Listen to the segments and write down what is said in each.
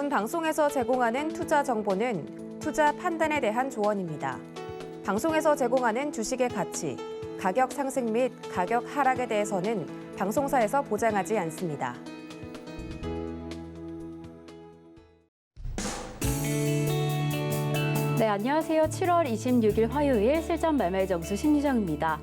요즘 방송에서 제공하는 투자 정보는 투자 판단에 대한 조언입니다. 방송에서 제공하는 주식의 가치, 가격 상승 및 가격 하락에 대해서는 방송사에서 보장하지 않습니다. 네, 안녕하세요. 7월 26일 화요일 실전 매매 점수 심리정입니다.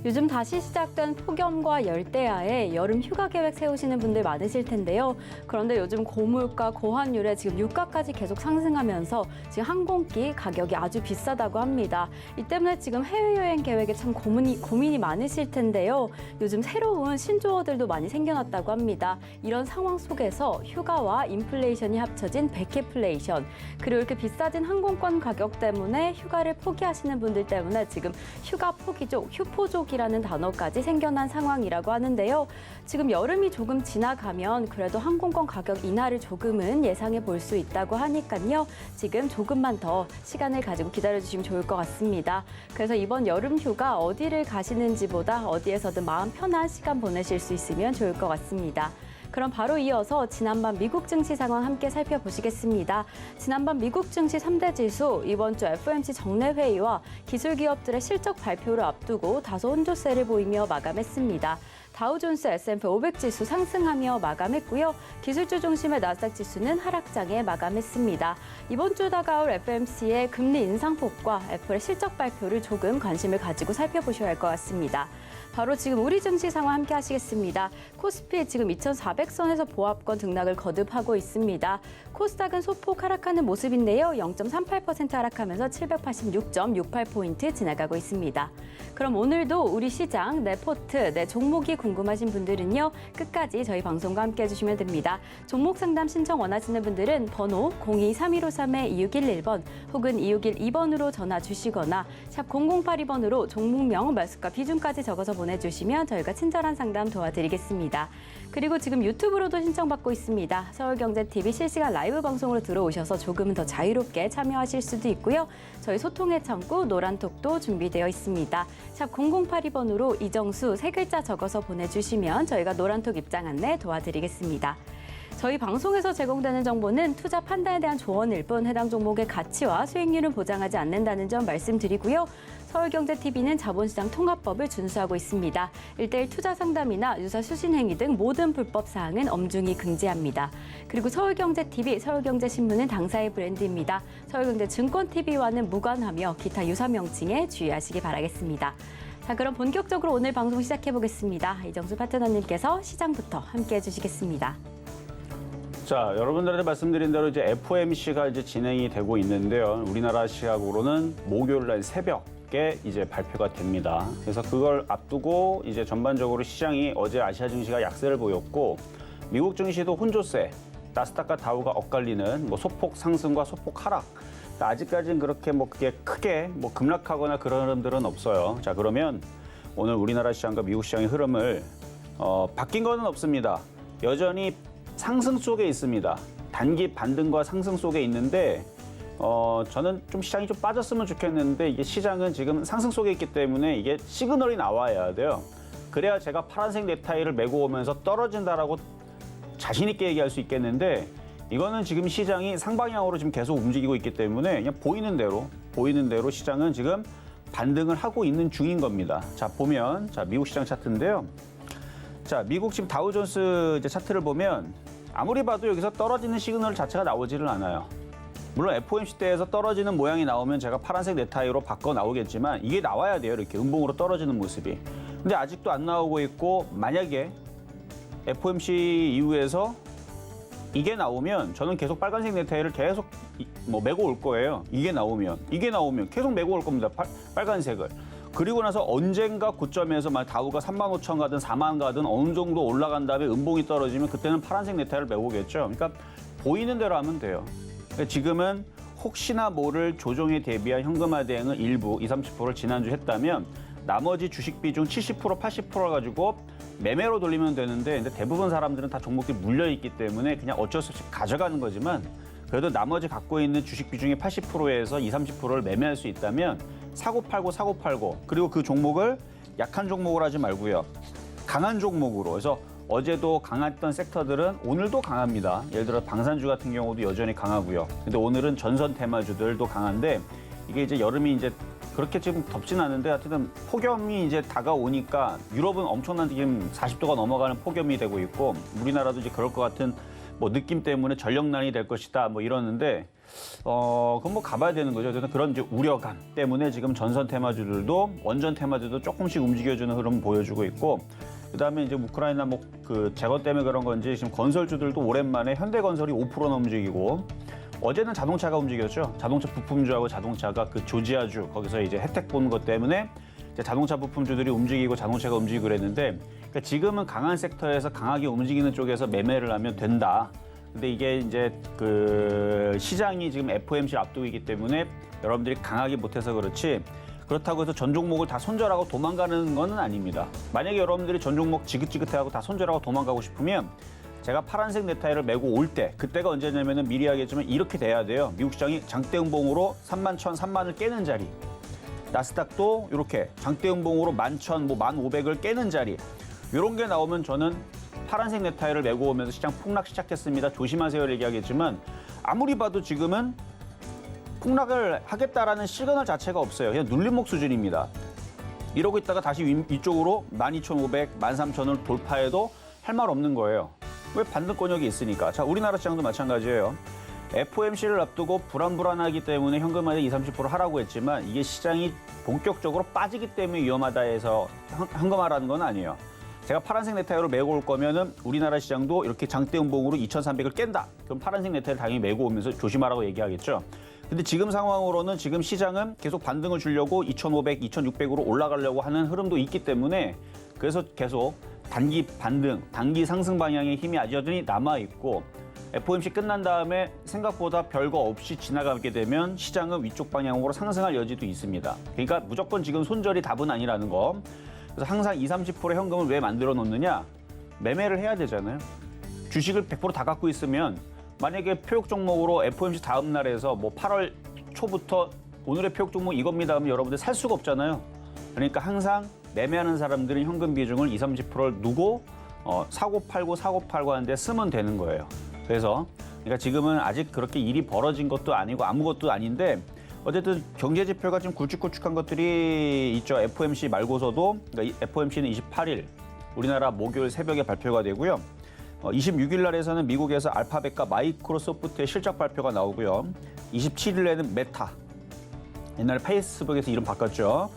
요즘 다시 시작된 폭염과 열대야에 여름 휴가 계획 세우시는 분들 많으실 텐데요. 그런데 요즘 고물가, 고환율에 지금 유가까지 계속 상승하면서 지금 항공기 가격이 아주 비싸다고 합니다. 이 때문에 지금 해외여행 계획에 참 고민이 많으실 텐데요. 요즘 새로운 신조어들도 많이 생겨났다고 합니다. 이런 상황 속에서 휴가와 인플레이션이 합쳐진 백해플레이션, 그리고 이렇게 비싸진 항공권 가격 때문에 휴가를 포기하시는 분들 때문에 지금 휴가 포기족, 휴포족 이라는 단어까지 생겨난 상황이라고 하는데요. 지금 여름이 조금 지나가면 그래도 항공권 가격 인하를 조금은 예상해 볼 수 있다고 하니까요. 지금 조금만 더 시간을 가지고 기다려주시면 좋을 것 같습니다. 그래서 이번 여름 휴가 어디를 가시는지보다 어디에서든 마음 편한 시간 보내실 수 있으면 좋을 것 같습니다. 그럼 바로 이어서 지난밤 미국 증시 상황 함께 살펴보시겠습니다. 지난밤 미국 증시 3대 지수, 이번 주 FOMC 정례 회의와 기술기업들의 실적 발표를 앞두고 다소 혼조세를 보이며 마감했습니다. 다우존스 S&P 500 지수 상승하며 마감했고요. 기술주 중심의 나스닥 지수는 하락장에 마감했습니다. 이번 주 다가올 FOMC의 금리 인상폭과 애플의 실적 발표를 조금 관심을 가지고 살펴보셔야 할 것 같습니다. 바로 지금 우리 증시 상황 함께 하시겠습니다. 코스피 지금 2,400선에서 보합권 등락을 거듭하고 있습니다. 코스닥은 소폭 하락하는 모습인데요. 0.38% 하락하면서 786.68포인트 지나가고 있습니다. 그럼 오늘도 우리 시장, 내 포트, 내 종목이 궁금하신 분들은요. 끝까지 저희 방송과 함께 해주시면 됩니다. 종목 상담 신청 원하시는 분들은 번호 02-3153-2611번 혹은 2612번으로 전화 주시거나 샵 0082번으로 종목명, 매수가, 비중까지 적어서 보내주시면 저희가 친절한 상담 도와드리겠습니다. 그리고 지금 유튜브로도 신청받고 있습니다. 서울경제TV 실시간 라이브 방송으로 들어오셔서 조금은 더 자유롭게 참여하실 수도 있고요. 저희 소통의 창구 노란톡도 준비되어 있습니다. 샵 0082번으로 이정수 3글자 적어서 보내주시면 저희가 노란톡 입장 안내 도와드리겠습니다. 저희 방송에서 제공되는 정보는 투자 판단에 대한 조언일 뿐 해당 종목의 가치와 수익률은 보장하지 않는다는 점 말씀드리고요. 서울경제TV는 자본시장 통합법을 준수하고 있습니다. 1:1 투자 상담이나 유사 수신 행위 등 모든 불법 사항은 엄중히 금지합니다. 그리고 서울경제TV, 서울경제신문은 당사의 브랜드입니다. 서울경제증권TV와는 무관하며 기타 유사 명칭에 주의하시기 바라겠습니다. 자, 그럼 본격적으로 오늘 방송 시작해보겠습니다. 이정수 파트너님께서 시장부터 함께해 주시겠습니다. 자, 여러분들한테 말씀드린 대로 이제 FOMC가 이제 진행이 되고 있는데요. 우리나라 시각으로는 목요일 날 새벽에 이제 발표가 됩니다. 그래서 그걸 앞두고 이제 전반적으로 시장이 어제 아시아 증시가 약세를 보였고 미국 증시도 혼조세, 나스닥과 다우가 엇갈리는 뭐 소폭 상승과 소폭 하락. 아직까지는 그렇게 뭐 그게 크게 뭐 급락하거나 그런 흐름들은 없어요. 자, 그러면 오늘 우리나라 시장과 미국 시장의 흐름을 바뀐 거는 없습니다. 여전히 상승 속에 있습니다. 단기 반등과 상승 속에 있는데 저는 좀 시장이 좀 빠졌으면 좋겠는데 이게 시장은 지금 상승 속에 있기 때문에 이게 시그널이 나와야 돼요. 그래야 제가 파란색 넥타이를 메고 오면서 떨어진다라고 자신 있게 얘기할 수 있겠는데 이거는 지금 시장이 상방향으로 지금 계속 움직이고 있기 때문에 그냥 보이는 대로 시장은 지금 반등을 하고 있는 중인 겁니다. 자, 보면 자, 미국 시장 차트인데요. 자, 미국 지금 다우존스 이제 차트를 보면 아무리 봐도 여기서 떨어지는 시그널 자체가 나오지는 않아요. 물론 FOMC 때에서 떨어지는 모양이 나오면 제가 파란색 넥타이로 바꿔 나오겠지만 이게 나와야 돼요. 이렇게 음봉으로 떨어지는 모습이. 근데 아직도 안 나오고 있고 만약에 FOMC 이후에서 이게 나오면 저는 계속 빨간색 넥타이를 계속 메고 올 거예요. 이게 나오면 계속 메고 올 겁니다. 빨간색을. 그리고 나서 언젠가 고점에서 다우가 35,000 가든 4만 가든 어느 정도 올라간 다음에 음봉이 떨어지면 그때는 파란색 넥타이를 메고 오겠죠. 그러니까 보이는 대로 하면 돼요. 그러니까 지금은 혹시나 모를 조정에 대비한 현금화 대응을 일부 20-30%를 지난주 했다면 나머지 주식 비중 70%, 80%를 가지고 매매로 돌리면 되는데 근데 대부분 사람들은 다 종목들이 물려있기 때문에 그냥 어쩔 수 없이 가져가는 거지만 그래도 나머지 갖고 있는 주식 비중의 80%에서 20-30%를 매매할 수 있다면 사고 팔고 그리고 그 종목을 약한 종목으로 하지 말고요. 강한 종목으로. 그래서 어제도 강했던 섹터들은 오늘도 강합니다. 예를 들어 방산주 같은 경우도 여전히 강하고요. 근데 오늘은 전선 테마주들도 강한데 이게 이제 여름이 이제 그렇게 지금 덥진 않은데 하여튼 폭염이 이제 다가오니까 유럽은 엄청난 지금 40도가 넘어가는 폭염이 되고 있고 우리나라도 이제 그럴 것 같은 뭐 느낌 때문에 전력난이 될 것이다 뭐 이러는데 그건 뭐 가봐야 되는 거죠. 어쨌든 그런 이제 우려감 때문에 지금 전선 테마주들도 원전 테마주도 조금씩 움직여주는 흐름 보여주고 있고 그다음에 이제 우크라이나 뭐 그 재건 때문에 그런 건지 지금 건설주들도 오랜만에 현대건설이 5%나 움직이고 어제는 자동차가 움직였죠. 자동차 부품주하고 자동차가 그 조지아주 거기서 이제 혜택 보는 것 때문에 이제 자동차 부품주들이 움직이고 자동차가 움직이고 그랬는데 그러니까 지금은 강한 섹터에서 강하게 움직이는 쪽에서 매매를 하면 된다. 근데 이게 이제 그 시장이 지금 FOMC를 앞두고 있기 때문에 여러분들이 강하게 못해서 그렇지 그렇다고 해서 전 종목을 다 손절하고 도망가는 건 아닙니다. 만약에 여러분들이 전 종목 지긋지긋해하고 다 손절하고 도망가고 싶으면 제가 파란색 넥타이를 메고 올 때 그때가 언제냐면은 미리 하겠지만 이렇게 돼야 돼요. 미국 시장이 장대음봉으로 31,000, 3만을 깨는 자리. 나스닥도 이렇게 장대음봉으로 11,000, 뭐 1,500을 깨는 자리. 이런 게 나오면 저는 파란색 넥타이를 메고 오면서 시장 폭락 시작했습니다. 조심하세요를 얘기하겠지만 아무리 봐도 지금은 폭락을 하겠다라는 시그널 자체가 없어요. 그냥 눌림목 수준입니다. 이러고 있다가 다시 이쪽으로 12,500, 13,000을 돌파해도 할 말 없는 거예요. 왜 반등권역이 있으니까. 자, 우리나라 시장도 마찬가지예요. FOMC를 앞두고 불안하기 때문에 현금화에 20, 30% 하라고 했지만 이게 시장이 본격적으로 빠지기 때문에 위험하다 해서 현금화라는 건 아니에요. 제가 파란색 넥타이로 메고 올 거면은 우리나라 시장도 이렇게 장대음봉으로 2,300을 깬다. 그럼 파란색 넥타이를 당연히 메고 오면서 조심하라고 얘기하겠죠. 근데 지금 상황으로는 지금 시장은 계속 반등을 주려고 2,500, 2,600으로 올라가려고 하는 흐름도 있기 때문에 그래서 계속 단기 반등, 단기 상승 방향의 힘이 여전히 남아있고 FOMC 끝난 다음에 생각보다 별거 없이 지나가게 되면 시장은 위쪽 방향으로 상승할 여지도 있습니다. 그러니까 무조건 지금 손절이 답은 아니라는 거. 그래서 항상 20, 30% 현금을 왜 만들어 놓느냐? 매매를 해야 되잖아요. 주식을 100% 다 갖고 있으면 만약에 표역 종목으로 FOMC 다음 날에서 뭐 8월 초부터 오늘의 표역 종목 이겁니다 하면 여러분들 살 수가 없잖아요. 그러니까 항상 매매하는 사람들은 현금 비중을 20, 30%를 두고 사고 팔고 하는데 쓰면 되는 거예요. 그래서 그러니까 지금은 아직 그렇게 일이 벌어진 것도 아니고 아무것도 아닌데 어쨌든 경제 지표가 좀 굵직굵직한 것들이 있죠. FOMC 말고서도 그러니까 FOMC는 28일 우리나라 목요일 새벽에 발표가 되고요. 26일 날에서는 미국에서 알파벳과 마이크로소프트의 실적 발표가 나오고요. 27일에는 메타, 옛날에 페이스북에서 이름 바꿨죠.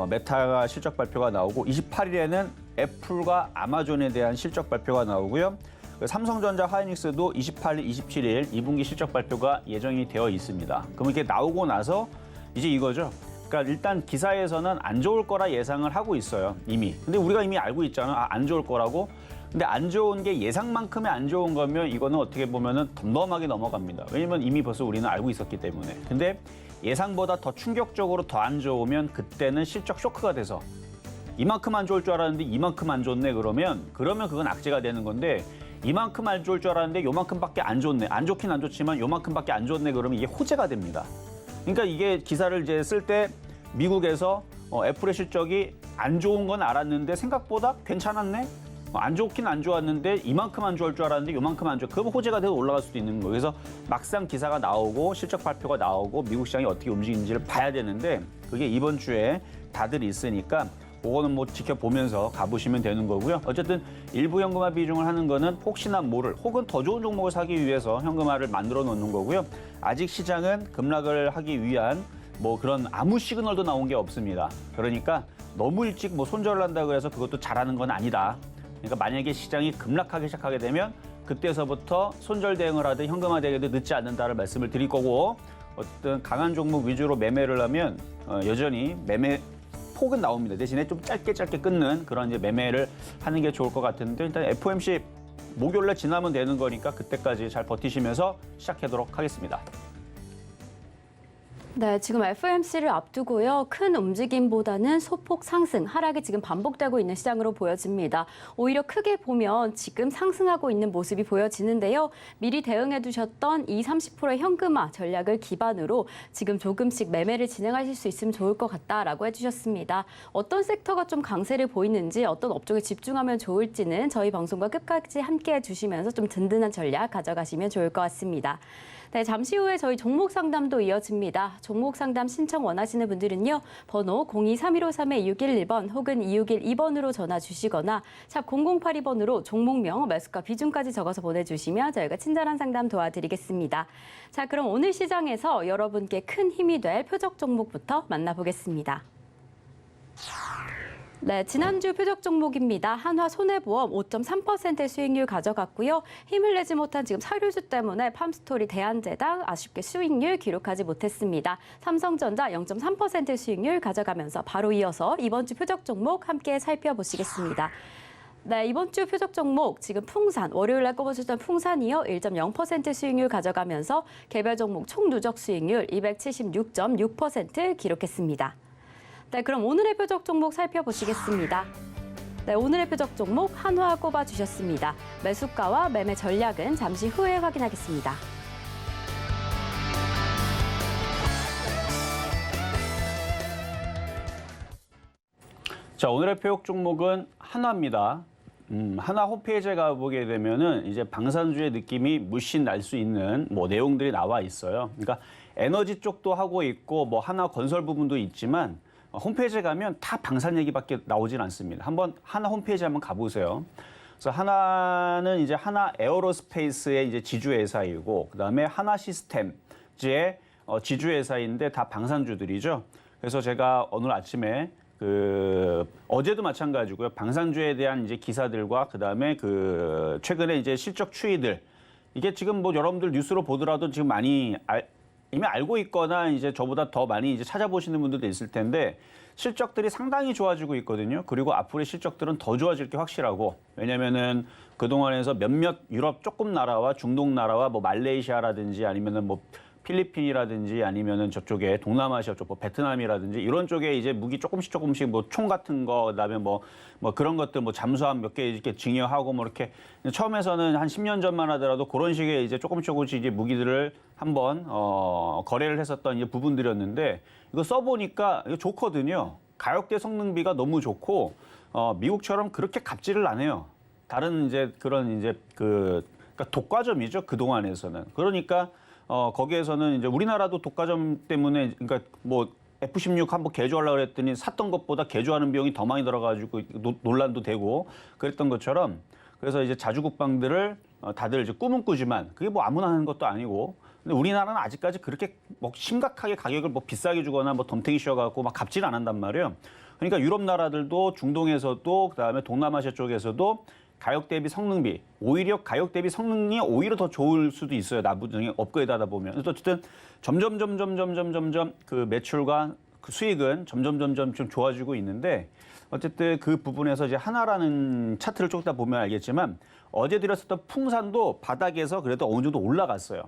메타가 실적 발표가 나오고 28일에는 애플과 아마존에 대한 실적 발표가 나오고요. 삼성전자, 하이닉스도 28일, 27일 2분기 실적 발표가 예정이 되어 있습니다. 그럼 이게 나오고 나서 이제 이거죠. 그러니까 일단 기사에서는 안 좋을 거라 예상을 하고 있어요. 이미. 근데 우리가 이미 알고 있잖아. 안 좋을 거라고. 근데 안 좋은 게 예상만큼의 안 좋은 거면 이거는 어떻게 보면은 덤덤하게 넘어갑니다. 왜냐면 이미 벌써 우리는 알고 있었기 때문에. 근데 예상보다 더 충격적으로 더 안 좋으면 그때는 실적 쇼크가 돼서 이만큼 안 좋을 줄 알았는데 이만큼 안 좋네 그러면 그건 악재가 되는 건데 이만큼 안 좋을 줄 알았는데 요만큼밖에 안 좋네. 안 좋긴 안 좋지만 요만큼밖에 안 좋네 그러면 이게 호재가 됩니다. 그러니까 이게 기사를 이제 쓸 때 미국에서 애플의 실적이 안 좋은 건 알았는데 생각보다 괜찮았네. 안 좋긴 안 좋았는데 이만큼 안 좋을 줄 알았는데 요만큼 안 좋아. 그러면 호재가 돼서 올라갈 수도 있는 거예요. 그래서 막상 기사가 나오고 실적 발표가 나오고 미국 시장이 어떻게 움직이는지를 봐야 되는데 그게 이번 주에 다들 있으니까 그거는 뭐 지켜보면서 가보시면 되는 거고요. 어쨌든 일부 현금화 비중을 하는 거는 혹시나 모를 혹은 더 좋은 종목을 사기 위해서 현금화를 만들어 놓는 거고요. 아직 시장은 급락을 하기 위한 뭐 그런 아무 시그널도 나온 게 없습니다. 그러니까 너무 일찍 뭐 손절을 한다 그래서 그것도 잘하는 건 아니다. 그러니까 만약에 시장이 급락하기 시작하게 되면 그때서부터 손절 대응을 하든 현금화 대응도 늦지 않는다는 말씀을 드릴 거고 어쨌든 강한 종목 위주로 매매를 하면 여전히 매매 폭은 나옵니다. 대신에 좀 짧게 끊는 그런 이제 매매를 하는 게 좋을 것 같은데 일단 FOMC 목요일날 지나면 되는 거니까 그때까지 잘 버티시면서 시작하도록 하겠습니다. 네, 지금 FOMC를 앞두고요. 큰 움직임보다는 소폭 상승, 하락이 지금 반복되고 있는 시장으로 보여집니다. 오히려 크게 보면 지금 상승하고 있는 모습이 보여지는데요. 미리 대응해 두셨던 이 30%의 현금화 전략을 기반으로 지금 조금씩 매매를 진행하실 수 있으면 좋을 것 같다라고 해주셨습니다. 어떤 섹터가 좀 강세를 보이는지, 어떤 업종에 집중하면 좋을지는 저희 방송과 끝까지 함께해 주시면서 좀 든든한 전략 가져가시면 좋을 것 같습니다. 네, 잠시 후에 저희 종목 상담도 이어집니다. 종목 상담 신청 원하시는 분들은요. 번호 023153-2611번 혹은 2612번으로 전화 주시거나 샵 0082번으로 종목명, 매수가 비중까지 적어서 보내주시면 저희가 친절한 상담 도와드리겠습니다. 자, 그럼 오늘 시장에서 여러분께 큰 힘이 될 표적 종목부터 만나보겠습니다. 네, 지난주 표적 종목입니다. 한화손해보험 5.3% 수익률 가져갔고요. 힘을 내지 못한 지금 사료주 때문에 팜스토리 대한제당 아쉽게 수익률 기록하지 못했습니다. 삼성전자 0.3% 수익률 가져가면서 바로 이어서 이번 주 표적 종목 함께 살펴보시겠습니다. 네, 이번 주 표적 종목 지금 풍산, 월요일 날 꼽아주셨던 풍산이요. 1.0% 수익률 가져가면서 개별 종목 총 누적 수익률 276.6% 기록했습니다. 네, 그럼 오늘의 표적 종목 살펴보시겠습니다. 네, 오늘의 표적 종목 한화 꼽아주셨습니다. 매수가와 매매 전략은 잠시 후에 확인하겠습니다. 자, 오늘의 표적 종목은 한화입니다. 한화 홈페이지에 가보게 되면은 이제 방산주의 느낌이 물씬 날 수 있는 뭐 내용들이 나와 있어요. 그러니까 에너지 쪽도 하고 있고 뭐 한화 건설 부분도 있지만 홈페이지에 가면 다 방산 얘기밖에 나오진 않습니다. 한번 하나 홈페이지 한번 가보세요. 그래서 하나는 이제 하나 에어로스페이스의 이제 지주회사이고, 그다음에 하나 시스템즈의 지주회사인데 다 방산주들이죠. 그래서 제가 오늘 아침에 어제도 마찬가지고요. 방산주에 대한 이제 기사들과 그다음에 최근에 이제 실적 추이들, 이게 지금 뭐 여러분들 뉴스로 보더라도 지금 많이 이미 알고 있거나 이제 저보다 더 많이 이제 찾아보시는 분들도 있을 텐데 실적들이 상당히 좋아지고 있거든요. 그리고 앞으로의 실적들은 더 좋아질 게 확실하고, 왜냐면은 그동안에서 몇몇 유럽 조금 나라와 중동 나라와 뭐 말레이시아라든지 아니면은 뭐 필리핀이라든지 아니면은 저쪽에 동남아시아 쪽, 뭐 베트남이라든지 이런 쪽에 이제 무기 조금씩 뭐 총 같은 거, 그다음에 뭐 그런 것들 뭐 잠수함 몇 개 이렇게 증여하고 뭐 이렇게 처음에서는 한 10년 전만 하더라도 그런 식의 이제 조금씩 이제 무기들을 한번 거래를 했었던 이제 부분들이었는데, 이거 써보니까 이거 좋거든요. 가격대 성능비가 너무 좋고 미국처럼 그렇게 갑질을 안 해요. 다른 이제 그런 이제 그러니까 독과점이죠, 그 동안에서는. 그러니까 거기에서는 이제 우리나라도 독과점 때문에, 그러니까 뭐 F-16 한번 개조하려고 그랬더니 샀던 것보다 개조하는 비용이 더 많이 들어가지고 논란도 되고 그랬던 것처럼, 그래서 이제 자주국방들을 다들 이제 꿈은 꾸지만 그게 뭐 아무나 하는 것도 아니고, 근데 우리나라는 아직까지 그렇게 뭐 심각하게 가격을 뭐 비싸게 주거나 뭐 덤탱이 씌워갖고 막 갑질 안 한단 말이에요. 그러니까 유럽 나라들도 중동에서도 그다음에 동남아시아 쪽에서도 가격 대비 성능비, 오히려 가격 대비 성능이 오히려 더 좋을 수도 있어요. 나중에 업그레이드 하다 보면. 그래서 어쨌든 점점 그 매출과 그 수익은 점점 좀 좋아지고 있는데, 어쨌든 그 부분에서 이제 하나라는 차트를 쭉 다 보면 알겠지만 어제 드렸었던 풍산도 바닥에서 그래도 어느 정도 올라갔어요.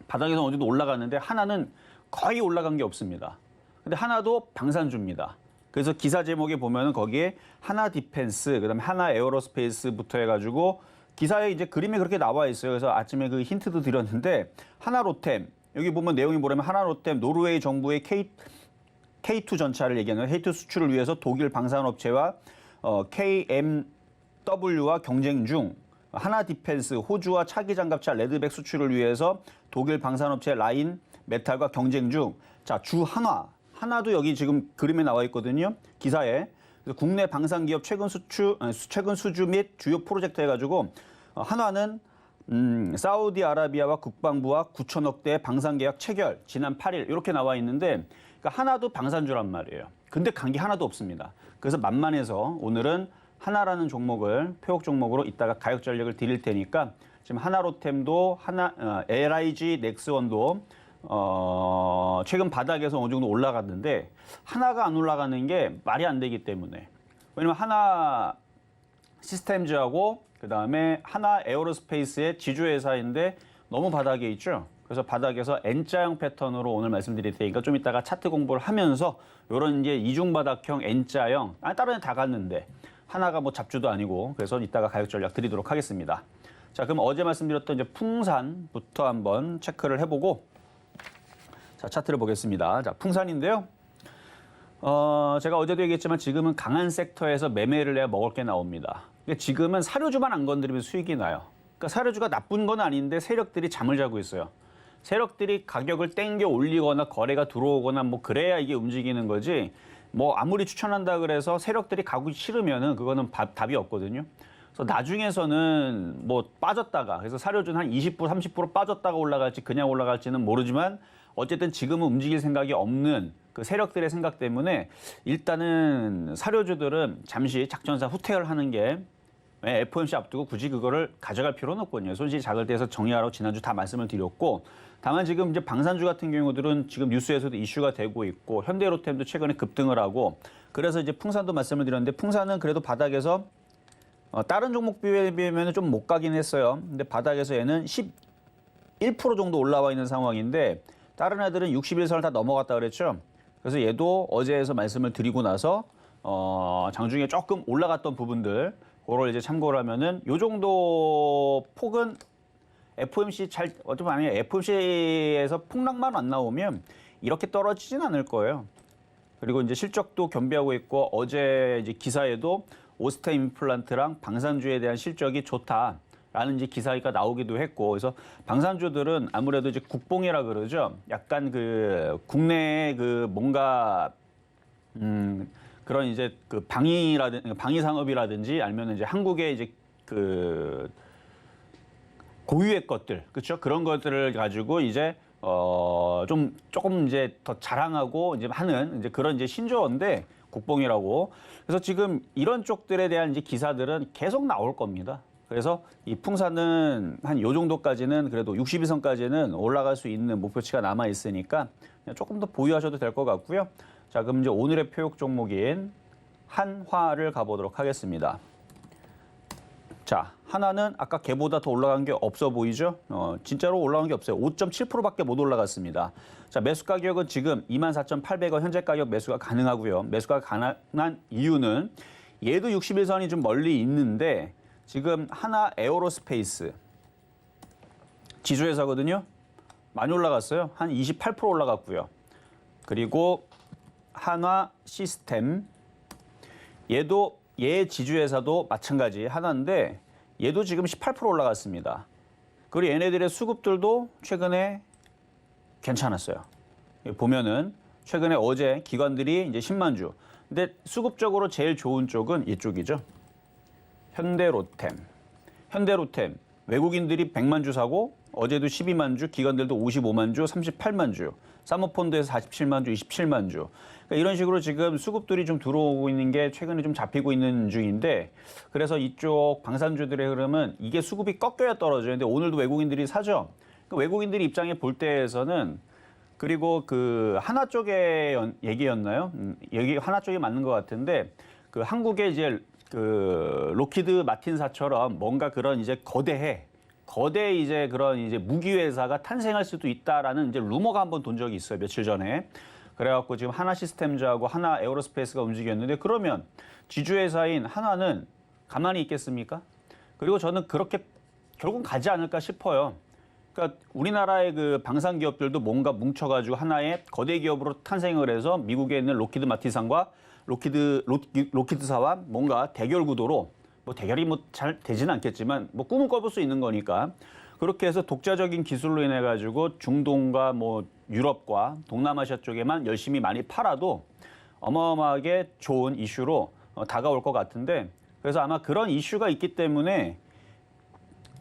바닥에서 어느 정도 올라갔는데 하나는 거의 올라간 게 없습니다. 근데 하나도 방산주입니다. 그래서 기사 제목에 보면은 거기에 하나 디펜스, 그다음에 하나 에어로스페이스부터 해가지고 기사에 이제 그림이 그렇게 나와 있어요. 그래서 아침에 그 힌트도 드렸는데, 하나로템, 여기 보면 내용이 뭐냐면 하나로템 노르웨이 정부의 K2 전차를 얘기하는 K2 수출을 위해서 독일 방산업체와 KMW와 경쟁 중, 하나 디펜스 호주와 차기 장갑차 레드백 수출을 위해서 독일 방산업체 라인 메탈과 경쟁 중. 자, 주 하나도 여기 지금 그림에 나와 있거든요. 기사에. 그래서 국내 방산기업 최근 수주 및 주요 프로젝트 해가지고 한화는 사우디아라비아와 국방부와 9천억 대 방산계약 체결 지난 8일 이렇게 나와 있는데, 그러니까 하나도 방산주란 말이에요. 근데 간 게 하나도 없습니다. 그래서 만만해서 오늘은 하나라는 종목을 표적 종목으로 이따가 가격 전략을 드릴 테니까, 지금 하나로템도 LIG 넥스원도 최근 바닥에서 어느 정도 올라갔는데 하나가 안 올라가는 게 말이 안 되기 때문에. 왜냐면 하나 시스템즈하고 그다음에 하나 에어로스페이스의 지주회사인데 너무 바닥에 있죠. 그래서 바닥에서 N자형 패턴으로 오늘 말씀드릴 테니까 좀 이따가 차트 공부를 하면서 이런 이제 이중바닥형 N자형, 다른 애 다 갔는데 하나가 뭐 잡주도 아니고 그래서 이따가 가격 전략 드리도록 하겠습니다. 자, 그럼 어제 말씀드렸던 이제 풍산부터 한번 체크를 해보고 자, 차트를 보겠습니다. 자, 풍산인데요. 제가 어제도 얘기했지만 지금은 강한 섹터에서 매매를 해야 먹을 게 나옵니다. 그러니까 지금은 사료주만 안 건드리면 수익이 나요. 그러니까 사료주가 나쁜 건 아닌데 세력들이 잠을 자고 있어요. 세력들이 가격을 땡겨 올리거나 거래가 들어오거나 뭐 그래야 이게 움직이는 거지. 뭐 아무리 추천한다 그래서 세력들이 가기 싫으면은 그거는 답이 없거든요. 그래서 나중에서는 뭐 빠졌다가 그래서 사료주는 한 20% 30% 빠졌다가 올라갈지 그냥 올라갈지는 모르지만 어쨌든 지금은 움직일 생각이 없는 그 세력들의 생각 때문에 일단은 사료주들은 잠시 작전상 후퇴를 하는 게 FOMC 앞두고 굳이 그거를 가져갈 필요는 없거든요. 손실이 작을 때에서 정리하라고 지난주 다 말씀을 드렸고 다만 지금 이제 방산주 같은 경우들은 지금 뉴스에서도 이슈가 되고 있고 현대로템도 최근에 급등을 하고 그래서 이제 풍산도 말씀을 드렸는데 풍산은 그래도 바닥에서 다른 종목 비하면 좀 못 가긴 했어요. 근데 바닥에서 얘는 11% 정도 올라와 있는 상황인데 다른 애들은 61선을 다 넘어갔다 그랬죠. 그래서 얘도 어제에서 말씀을 드리고 나서 장중에 조금 올라갔던 부분들 그걸 이제 참고를 하면은 요 정도 폭은 FOMC 어쩌면 아니에요. FOMC에서 폭락만 안 나오면 이렇게 떨어지진 않을 거예요. 그리고 이제 실적도 겸비하고 있고 어제 이제 기사에도 오스템 임플란트랑 방산주에 대한 실적이 좋다라는 이제 기사가 나오기도 했고 그래서 방산주들은 아무래도 이제 국뽕이라 그러죠. 약간 그 국내에 그 뭔가 그런 이제 그 방위 산업이라든지 아니면 이제 한국의 이제 그 고유의 것들, 그렇죠? 그런 것들을 가지고 이제 좀 조금 이제 더 자랑하고 이제 하는 이제 그런 이제 신조어인데 국뽕이라고. 그래서 지금 이런 쪽들에 대한 이제 기사들은 계속 나올 겁니다. 그래서 이 풍산은 한 요 정도까지는 그래도 62선까지는 올라갈 수 있는 목표치가 남아 있으니까 조금 더 보유하셔도 될 것 같고요. 자, 그럼 이제 오늘의 표역 종목인 한화를 가보도록 하겠습니다. 자, 하나는 아까 걔보다 더 올라간 게 없어 보이죠? 진짜로 올라간 게 없어요. 5.7%밖에 못 올라갔습니다. 자, 매수 가격은 지금 24,800원 현재 가격 매수가 가능하고요. 매수가 가능한 이유는 얘도 61선이 좀 멀리 있는데 지금 하나 에어로스페이스 지주회사거든요. 많이 올라갔어요. 한 28% 올라갔고요. 그리고 한화 시스템 얘도 얘 지주회사도 마찬가지 하나인데 얘도 지금 18% 올라갔습니다. 그리고 얘네들의 수급들도 최근에 괜찮았어요. 보면은 최근에 어제 기관들이 이제 10만 주. 근데 수급적으로 제일 좋은 쪽은 이쪽이죠. 현대로템. 현대로템 외국인들이 100만 주 사고 어제도 12만 주, 기관들도 55만 주, 38만 주. 사모펀드에서 47만 주, 27만 주. 그러니까 이런 식으로 지금 수급들이 좀 들어오고 있는 게 최근에 좀 잡히고 있는 중인데 그래서 이쪽 방산주들의 흐름은 이게 수급이 꺾여야 떨어져요. 근데 오늘도 외국인들이 사죠. 그러니까 외국인들이 입장에 볼 때에서는 그리고 그 하나 쪽의 얘기였나요? 여기 하나 쪽이 맞는 것 같은데 그 한국의 이제 그 로키드 마틴사처럼 뭔가 그런 이제 거대 이제 그런 이제 무기 회사가 탄생할 수도 있다라는 이제 루머가 한번 돈 적이 있어요. 며칠 전에. 그래갖고 지금 하나 시스템즈하고 하나 에어로스페이스가 움직였는데 그러면 지주회사인 하나는 가만히 있겠습니까? 그리고 저는 그렇게 결국은 가지 않을까 싶어요. 그러니까 우리나라의 그 방산 기업들도 뭔가 뭉쳐가지고 하나의 거대 기업으로 탄생을 해서 미국에 있는 로키드 마틴사와 로키드사와 뭔가 대결 구도로 뭐 대결이 뭐 잘 되지는 않겠지만 뭐 꿈을 꿔볼 수 있는 거니까 그렇게 해서 독자적인 기술로 인해 가지고 중동과 뭐 유럽과 동남아시아 쪽에만 열심히 많이 팔아도 어마어마하게 좋은 이슈로 다가올 것 같은데 그래서 아마 그런 이슈가 있기 때문에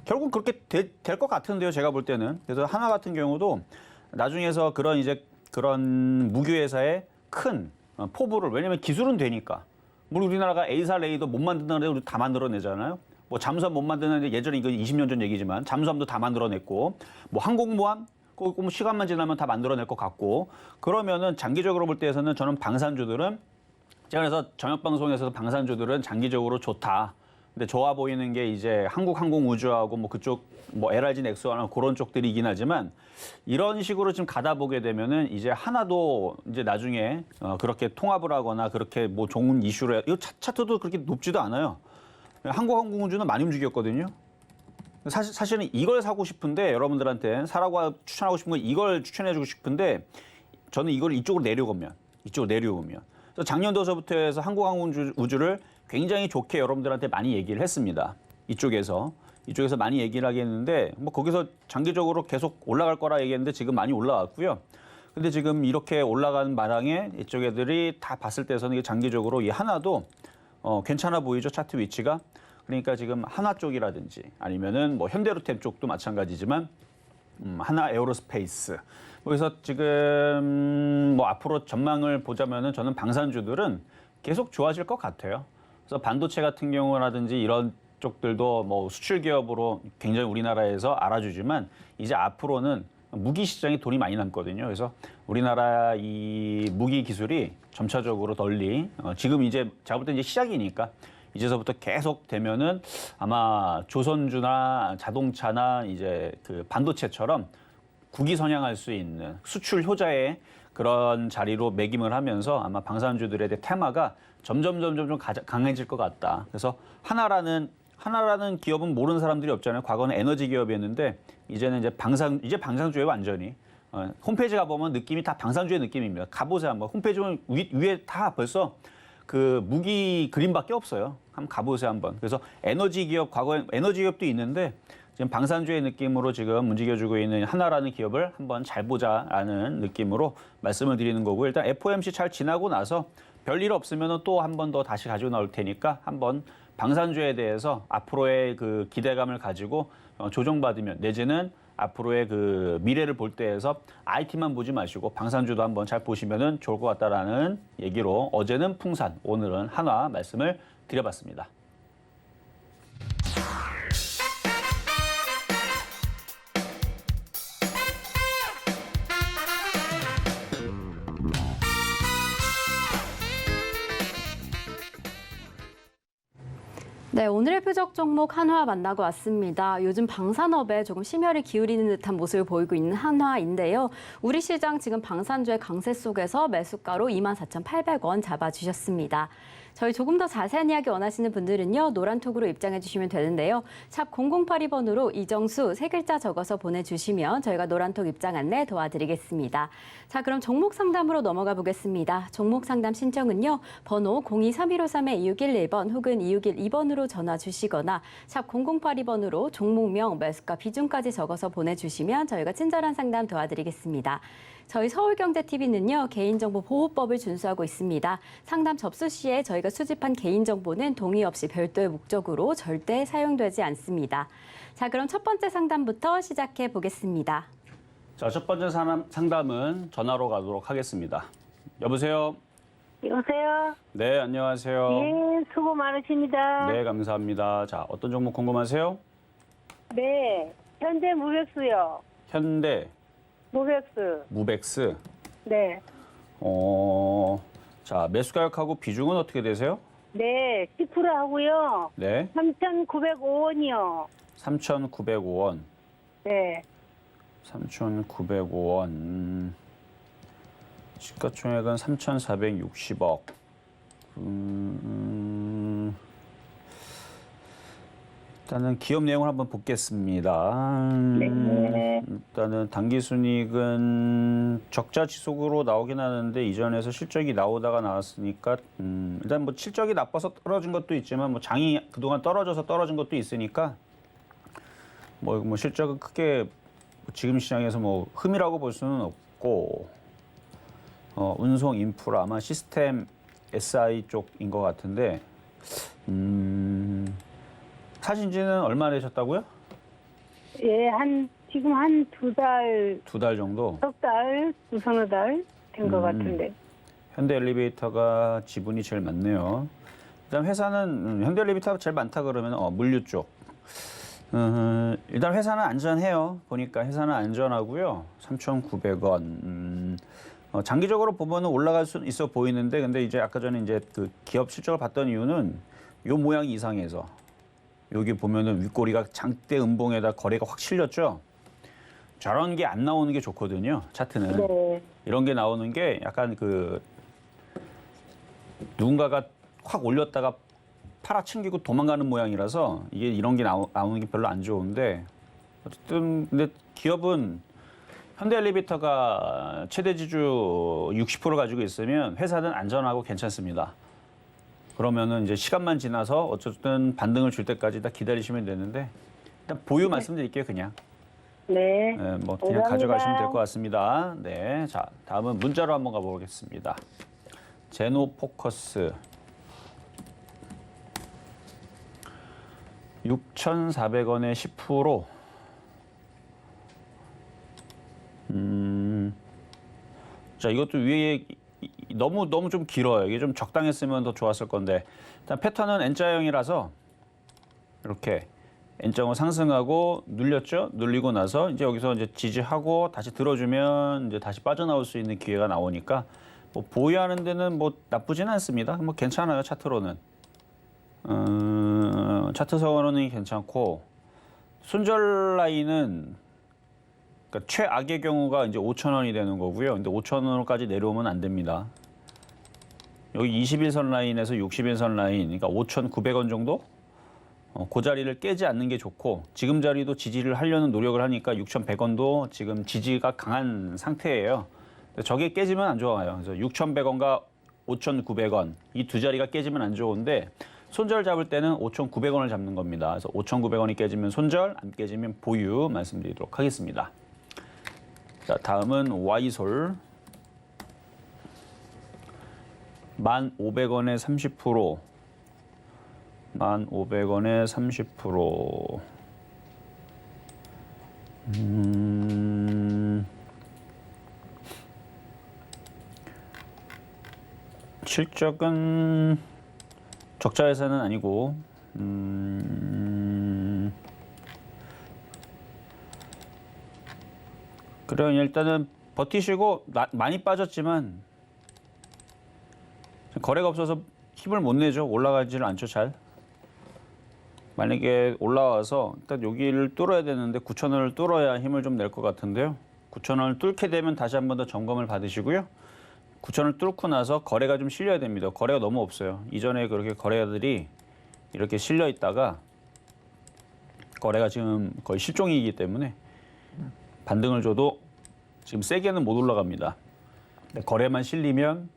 결국 그렇게 될 것 같은데요. 제가 볼 때는. 그래서 하나 같은 경우도 나중에서 그런 이제 그런 무기회사의 큰 포부를 왜냐면 기술은 되니까. 물론 우리나라가 A사 레이더 못 만든다는데 우리 다 만들어내잖아요. 뭐 잠수함 못 만드는데 예전에 이거 20년 전 얘기지만 잠수함도 다 만들어냈고 뭐 항공모함 꼭 뭐 시간만 지나면 다 만들어낼 것 같고 그러면은 장기적으로 볼 때에서는 저는 방산주들은 제가 그래서 저녁 방송에서도 방산주들은 장기적으로 좋다. 근데 좋아 보이는 게 이제 한국항공우주하고 뭐 그쪽 뭐 LRG 넥스원하고 그런 쪽들이긴 하지만 이런 식으로 좀 가다 보게 되면은 이제 하나도 이제 나중에 그렇게 통합을 하거나 그렇게 뭐 좋은 이슈를 이 차트도 그렇게 높지도 않아요. 한국항공우주는 많이 움직였거든요. 사실은 이걸 사고 싶은데 여러분들한테 사라고 추천하고 싶은 건 이걸 추천해주고 싶은데 저는 이걸 이쪽으로 내려오면 그래서 작년도서부터 해서 한국항공우주를 굉장히 좋게 여러분들한테 많이 얘기를 했습니다. 이쪽에서 많이 얘기를 하겠는데 뭐 거기서 장기적으로 계속 올라갈 거라 얘기했는데 지금 많이 올라왔고요. 근데 지금 이렇게 올라가는 마당에 이쪽 애들이 다 봤을 때서는 이게 장기적으로 이 하나도 괜찮아 보이죠, 차트 위치가. 그러니까 지금 하나 쪽이라든지 아니면은 뭐 현대로템 쪽도 마찬가지지만 하나 에어로스페이스. 그래서 지금 뭐 앞으로 전망을 보자면은 저는 방산주들은 계속 좋아질 것 같아요. 그래서 반도체 같은 경우라든지 이런 쪽들도 뭐 수출 기업으로 굉장히 우리나라에서 알아주지만 이제 앞으로는 무기 시장에 돈이 많이 남거든요. 그래서 우리나라 이 무기 기술이 점차적으로 널리 지금 이제 제가 볼 때 이제 시작이니까 이제서부터 계속 되면은 아마 조선주나 자동차나 이제 그 반도체처럼 국위 선양할 수 있는 수출 효자의 그런 자리로 매김을 하면서 아마 방산주들의 테마가 점점 좀 강해질 것 같다. 그래서 하나라는 기업은 모르는 사람들이 없잖아요. 과거는 에너지 기업이었는데 이제는 이제 방산주에 완전히 홈페이지 가보면 느낌이 다 방산주의 느낌입니다. 가보세요 한번. 홈페이지 보면 위에 다 벌써 그 무기 그림밖에 없어요. 한번 가보세요 한번. 그래서 에너지 기업 과거에 에너지 기업도 있는데 지금 방산주의 느낌으로 지금 움직여주고 있는 하나라는 기업을 한번 잘 보자라는 느낌으로 말씀을 드리는 거고 일단 FOMC 잘 지나고 나서 별일 없으면 또 한 번 더 다시 가지고 나올 테니까 한번 방산주에 대해서 앞으로의 그 기대감을 가지고 조정받으면 내지는 앞으로의 그 미래를 볼 때에서 IT만 보지 마시고 방산주도 한번 잘 보시면 좋을 것 같다라는 얘기로 어제는 풍산, 오늘은 한화 말씀을 드려봤습니다. 네, 오늘의 표적 종목 한화 만나고 왔습니다. 요즘 방산업에 조금 심혈을 기울이는 듯한 모습을 보이고 있는 한화인데요. 우리 시장 지금 방산주의 강세 속에서 매수가로 24,800원 잡아주셨습니다. 저희 조금 더 자세한 이야기 원하시는 분들은요. 노란톡으로 입장해 주시면 되는데요. 샵 0082번으로 이정수 세 글자 적어서 보내주시면 저희가 노란톡 입장 안내 도와드리겠습니다. 자, 그럼 종목 상담으로 넘어가 보겠습니다. 종목 상담 신청은요. 번호 023153-2611번 혹은 2612번으로 전화 주시거나 샵 0082번으로 종목명, 매수가, 비중까지 적어서 보내주시면 저희가 친절한 상담 도와드리겠습니다. 저희 서울경제TV는요. 개인정보보호법을 준수하고 있습니다. 상담 접수 시에 저희가 수집한 개인정보는 동의 없이 별도의 목적으로 절대 사용되지 않습니다. 자, 그럼 첫 번째 상담부터 시작해 보겠습니다. 자, 첫 번째 상담은 전화로 가도록 하겠습니다. 여보세요? 여보세요? 네, 안녕하세요. 예, 수고 많으십니다. 네, 감사합니다. 자, 어떤 종목 궁금하세요? 네, 현대 무백수요. 현대, 무백수. 무백스. 네. 자, 매수 가격하고 비중은 어떻게 되세요? 네, 10% 하고요. 네, 3,905원이요. 3,905원. 네. 3,905원. 시가총액은 3,460억. 일단은 기업 내용을 한번 보겠습니다. 네. 일단은 당기순이익은 적자 지속으로 나오긴 하는데 이전에서 실적이 나오다가 나왔으니까 일단 뭐 실적이 나빠서 떨어진 것도 있지만 뭐 장이 그동안 떨어져서 떨어진 것도 있으니까 뭐 실적은 크게 지금 시장에서 뭐 흠이라고 볼 수는 없고 운송 인프라 아마 시스템 SI 쪽인 것 같은데 사신 지는 얼마 되셨다고요? 예, 지금 한 2달, 2달 정도. 석 달, 두서너 달 된 것 같은데. 현대 엘리베이터가 지분이 제일 많네요. 일단 회사는 현대 엘리베이터가 제일 많다 그러면 물류 쪽. 일단 회사는 안전해요. 보니까 회사는 안전하고요. 3,900원. 장기적으로 보면은 올라갈 수 있어 보이는데 근데 이제 아까 전에 이제 그 기업 실적을 봤던 이유는 요 모양이 이상해서 여기 보면은 윗꼬리가 장대 음봉에다 거래가 확 실렸죠. 저런 게 안 나오는 게 좋거든요. 차트는. 네. 이런 게 나오는 게 약간 그 누군가가 확 올렸다가 팔아넘기고 도망가는 모양이라서 이게 이런 게 나오는 게 별로 안 좋은데 어쨌든 근데 기업은 현대엘리베이터가 최대 지주 60% 가지고 있으면 회사는 안전하고 괜찮습니다. 그러면은 이제 시간만 지나서 어쨌든 반등을 줄 때까지 다 기다리시면 되는데 일단 보유 말씀드릴게요, 그냥. 네. 네, 뭐 그냥 감사합니다. 가져가시면 될 것 같습니다. 네, 자 다음은 문자로 한번 가보겠습니다. 제노포커스 6,400원에 10%. 자 이것도 위에 너무 좀 길어요. 이게 좀 적당했으면 더 좋았을 건데 일단 패턴은 N자형이라서 이렇게 N자형을 상승하고 눌렸죠. 눌리고 나서 이제 여기서 이제 지지하고 다시 들어주면 이제 다시 빠져나올 수 있는 기회가 나오니까 뭐 보유하는 데는 뭐 나쁘지는 않습니다. 뭐 괜찮아요. 차트로는 차트상으로는 괜찮고 손절 라인은 그러니까 최악의 경우가 이제 5,000원이 되는 거고요. 근데 5,000원까지 내려오면 안 됩니다. 여기 21선 라인에서 60일선 라인, 그러니까 5,900원 정도? 그 자리를 깨지 않는 게 좋고 지금 자리도 지지를 하려는 노력을 하니까 6,100원도 지금 지지가 강한 상태예요. 저게 깨지면 안 좋아요. 그래서 6,100원과 5,900원 이 두 자리가 깨지면 안 좋은데 손절 잡을 때는 5,900원을 잡는 겁니다. 그래서 5,900원이 깨지면 손절, 안 깨지면 보유 말씀드리도록 하겠습니다. 자, 다음은 Y솔 1,500원에 30%, 1,500원에 30%. 실적은 적자 회사는 아니고 그래요. 일단은 버티시고 많이 빠졌지만 거래가 없어서 힘을 못 내죠. 올라가지를 않죠. 잘. 만약에 올라와서 일단 여기를 뚫어야 되는데 9,000원을 뚫어야 힘을 좀 낼 것 같은데요. 9,000원을 뚫게 되면 다시 한 번 더 점검을 받으시고요. 9,000원을 뚫고 나서 거래가 좀 실려야 됩니다. 거래가 너무 없어요. 이전에 그렇게 거래들이 이렇게 실려 있다가 거래가 지금 거의 실종이기 때문에 반등을 줘도 지금 세게는 못 올라갑니다. 근데 거래만 실리면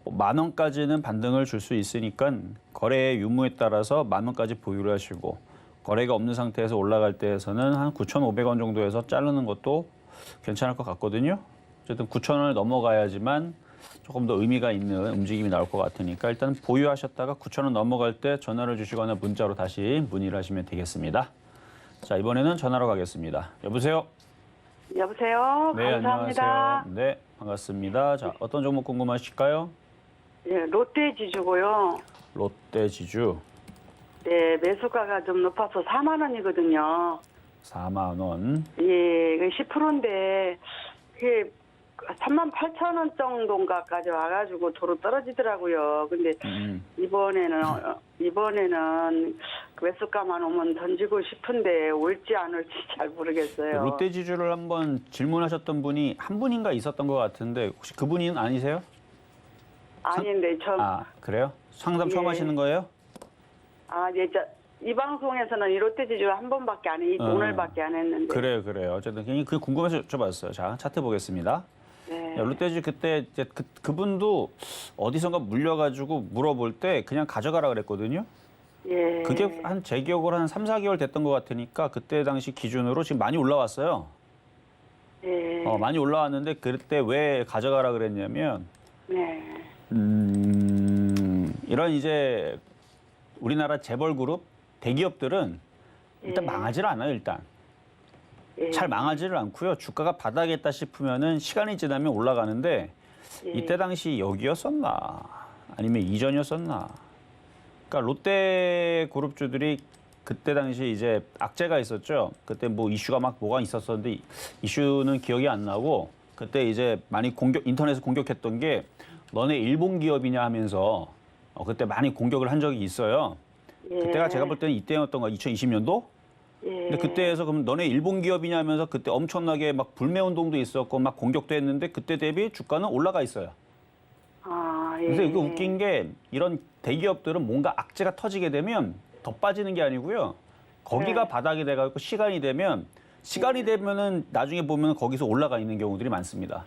10,000원까지는 반등을 줄 수 있으니까 거래의 유무에 따라서 10,000원까지 보유를 하시고 거래가 없는 상태에서 올라갈 때에서는 한 9,500원 정도에서 자르는 것도 괜찮을 것 같거든요. 어쨌든 9,000원을 넘어가야지만 조금 더 의미가 있는 움직임이 나올 것 같으니까 일단 보유하셨다가 9,000원 넘어갈 때 전화를 주시거나 문자로 다시 문의를 하시면 되겠습니다. 자, 이번에는 전화로 가겠습니다. 여보세요? 여보세요. 네, 감사합니다. 안녕하세요. 네, 반갑습니다. 자, 어떤 종목 궁금하실까요? 예, 롯데지주고요. 롯데지주 네, 매수가가 좀 높아서 4만 원이거든요. 4만 원. 예, 10%인데 그게 38,000원 정도인가까지 와가지고 도로 떨어지더라고요. 근데 이번에는 그 매수가만 오면 던지고 싶은데 올지 안 올지 잘 모르겠어요. 롯데지주를 한번 질문하셨던 분이 한 분인가 있었던 것 같은데 혹시 그분이 아니세요? 아닌데 그래요? 상담 처음 예. 하시는 거예요? 예, 이 방송에서는 이 롯데지주 한 번밖에 안 해, 오늘밖에 안 했는데. 그래요. 어쨌든 그냥 그 궁금해서 여쭤봤어요. 자, 차트 보겠습니다. 네. 롯데지주 그때 이제 그분도 어디선가 물려가지고 물어볼 때 그냥 가져가라 그랬거든요. 예. 그게 한 제 기억으로 한 3, 4개월 됐던 것 같으니까 그때 당시 기준으로 지금 많이 올라왔어요. 예. 많이 올라왔는데 그때 왜 가져가라 그랬냐면 네. 이런 이제 우리나라 재벌 그룹 대기업들은 일단 예. 망하질 않아요. 일단 예. 잘 망하지를 않고요. 주가가 바닥했다 싶으면은 시간이 지나면 올라가는데 예. 이때 당시 여기였었나 아니면 이전이었었나. 그러니까 롯데 그룹주들이 그때 당시 이제 악재가 있었죠. 그때 뭐 이슈가 막 뭐가 있었었는데 이슈는 기억이 안 나고 그때 이제 많이 인터넷에 공격했던 게 너네 일본 기업이냐 하면서 그때 많이 공격을 한 적이 있어요. 예. 그때가 제가 볼 때는 이때였던 거 2020년도. 예. 근데 그때에서 그럼 너네 일본 기업이냐 하면서 그때 엄청나게 막 불매 운동도 있었고 막 공격도 했는데 그때 대비 주가는 올라가 있어요. 아, 예. 그래서 이거 웃긴 게 이런 대기업들은 뭔가 악재가 터지게 되면 더 빠지는 게 아니고요. 거기가 네. 바닥이 돼가지고 시간이 되면은 나중에 보면 거기서 올라가 있는 경우들이 많습니다.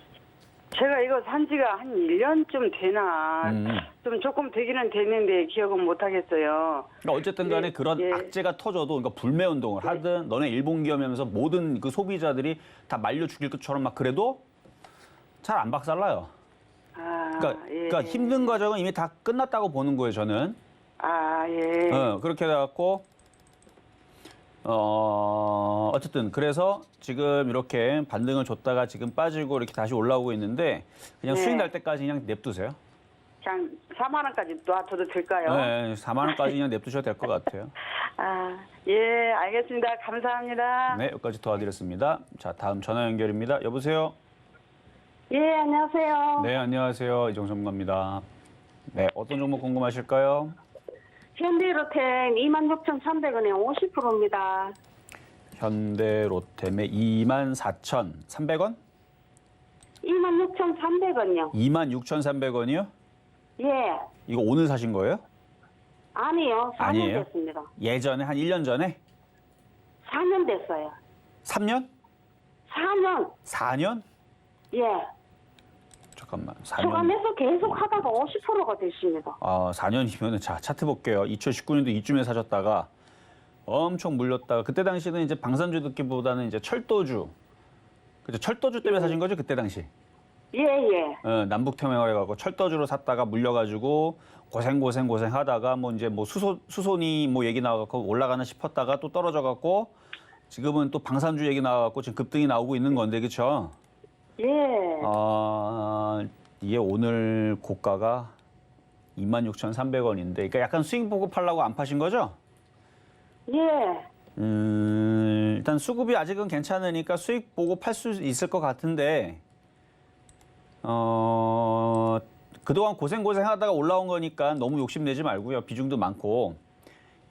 제가 이거 산 지가 한 1년쯤 되나. 음. 좀 조금 되기는 됐는데 기억은 못 하겠어요. 그러니까 어쨌든 간에 예, 그런 예. 악재가 터져도 그러니까 불매 운동을 하든 너네 일본 기업이면서 모든 그 소비자들이 다 말려 죽일 것처럼 막 그래도 잘 안 박살나요. 아, 그러니까, 예. 그러니까 힘든 과정은 이미 다 끝났다고 보는 거예요, 저는. 아, 예. 그렇게 해갖고 어쨌든 그래서 지금 이렇게 반등을 줬다가 지금 빠지고 이렇게 다시 올라오고 있는데 그냥 네. 수익 날 때까지 그냥 냅두세요. 그냥 4만 원까지 놔둬도 될까요? 네, 4만 원까지 그냥 냅두셔도 될 것 같아요. 아, 예, 알겠습니다. 감사합니다. 네, 여기까지 도와드렸습니다. 자, 다음 전화 연결입니다. 여보세요? 예, 안녕하세요. 네, 안녕하세요. 이정선 전문가입니다. 네, 어떤 종목 궁금하실까요? 현대로템 26,300원에 50%입니다. 현대로템의 24,300원? 26,300원요. 26,300원이요? 예, 이거 오늘 사신 거예요? 아니요. 4년 아니에요? 됐습니다. 예전에 한 1년 전에? 4년 됐어요. 3년? 4년. 4년? 예. 잠깐만. 4년. 초반에서 계속 하다가 50%가 됐습니다. 4년이면은 자, 차트 볼게요. 2019년도 이쯤에 사셨다가 엄청 물렸다가 그때 당시는 이제 방산주 듣기보다는 이제 철도주. 그죠? 철도주 때문에 사신 거죠? 그때 당시. 예, 예. 남북통행을 해가지고 철도주로 샀다가 물려가지고 고생 하다가 뭐 이제 뭐 수소니 뭐 얘기 나와갖고 올라가나 싶었다가 또 떨어져갖고 지금은 또 방산주 얘기 나와갖고 지금 급등이 나오고 있는 건데 그렇죠? 예. 이게 오늘 고가가 26,300원인데, 그러니까 약간 수익 보고 팔라고 안 파신 거죠? 예. 일단 수급이 아직은 괜찮으니까 수익 보고 팔 수 있을 것 같은데, 그동안 고생하다가 올라온 거니까 너무 욕심내지 말고요. 비중도 많고.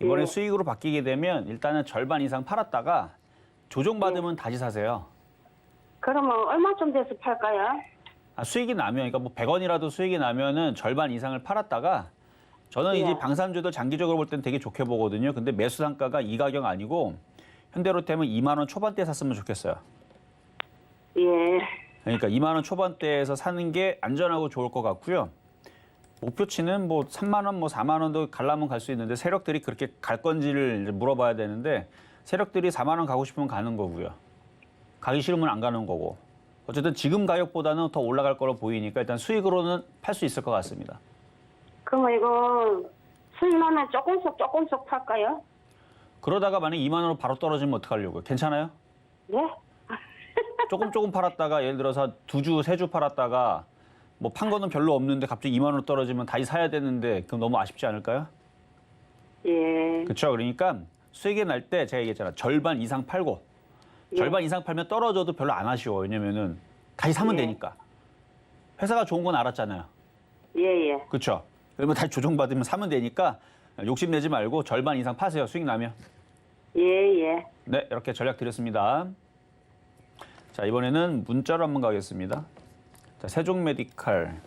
이번에 예. 수익으로 바뀌게 되면 일단은 절반 이상 팔았다가 조정받으면 다시 사세요. 그러면 얼마쯤 돼서 팔까요? 수익이 나면, 그러니까 뭐 100원이라도 수익이 나면은 절반 이상을 팔았다가 저는 예. 이제 방산주도 장기적으로 볼 때는 되게 좋게 보거든요. 근데 매수 단가가 이 가격 아니고 현대로템은 2만 원 초반대 샀으면 좋겠어요. 예. 그러니까 2만 원 초반대에서 사는 게 안전하고 좋을 것 같고요. 목표치는 뭐 3만 원, 뭐 4만 원도 가려면 갈 수 있는데 세력들이 그렇게 갈 건지를 이제 물어봐야 되는데 세력들이 4만 원 가고 싶으면 가는 거고요. 가기 싫으면 안 가는 거고. 어쨌든 지금 가격보다는 더 올라갈 거로 보이니까 일단 수익으로는 팔 수 있을 것 같습니다. 그러면 이거 수익 나면 조금씩 팔까요? 그러다가 만약 2만 원으로 바로 떨어지면 어떡하려고요? 괜찮아요? 네? 조금 팔았다가 예를 들어서 2주, 3주 팔았다가 뭐 판 거는 별로 없는데 갑자기 2만 원으로 떨어지면 다시 사야 되는데 그럼 너무 아쉽지 않을까요? 예. 그렇죠. 그러니까 수익이 날 때 제가 얘기했잖아. 절반 이상 팔고 절반 이상 팔면 떨어져도 별로 안 아쉬워. 왜냐면은 다시 사면 예. 되니까. 회사가 좋은 건 알았잖아요. 예, 예. 그렇죠. 그러면 다시 조정받으면 사면 되니까 욕심내지 말고 절반 이상 파세요. 수익 나면. 예, 예. 네, 이렇게 전략 드렸습니다. 자, 이번에는 문자로 한번 가겠습니다. 자, 세종메디칼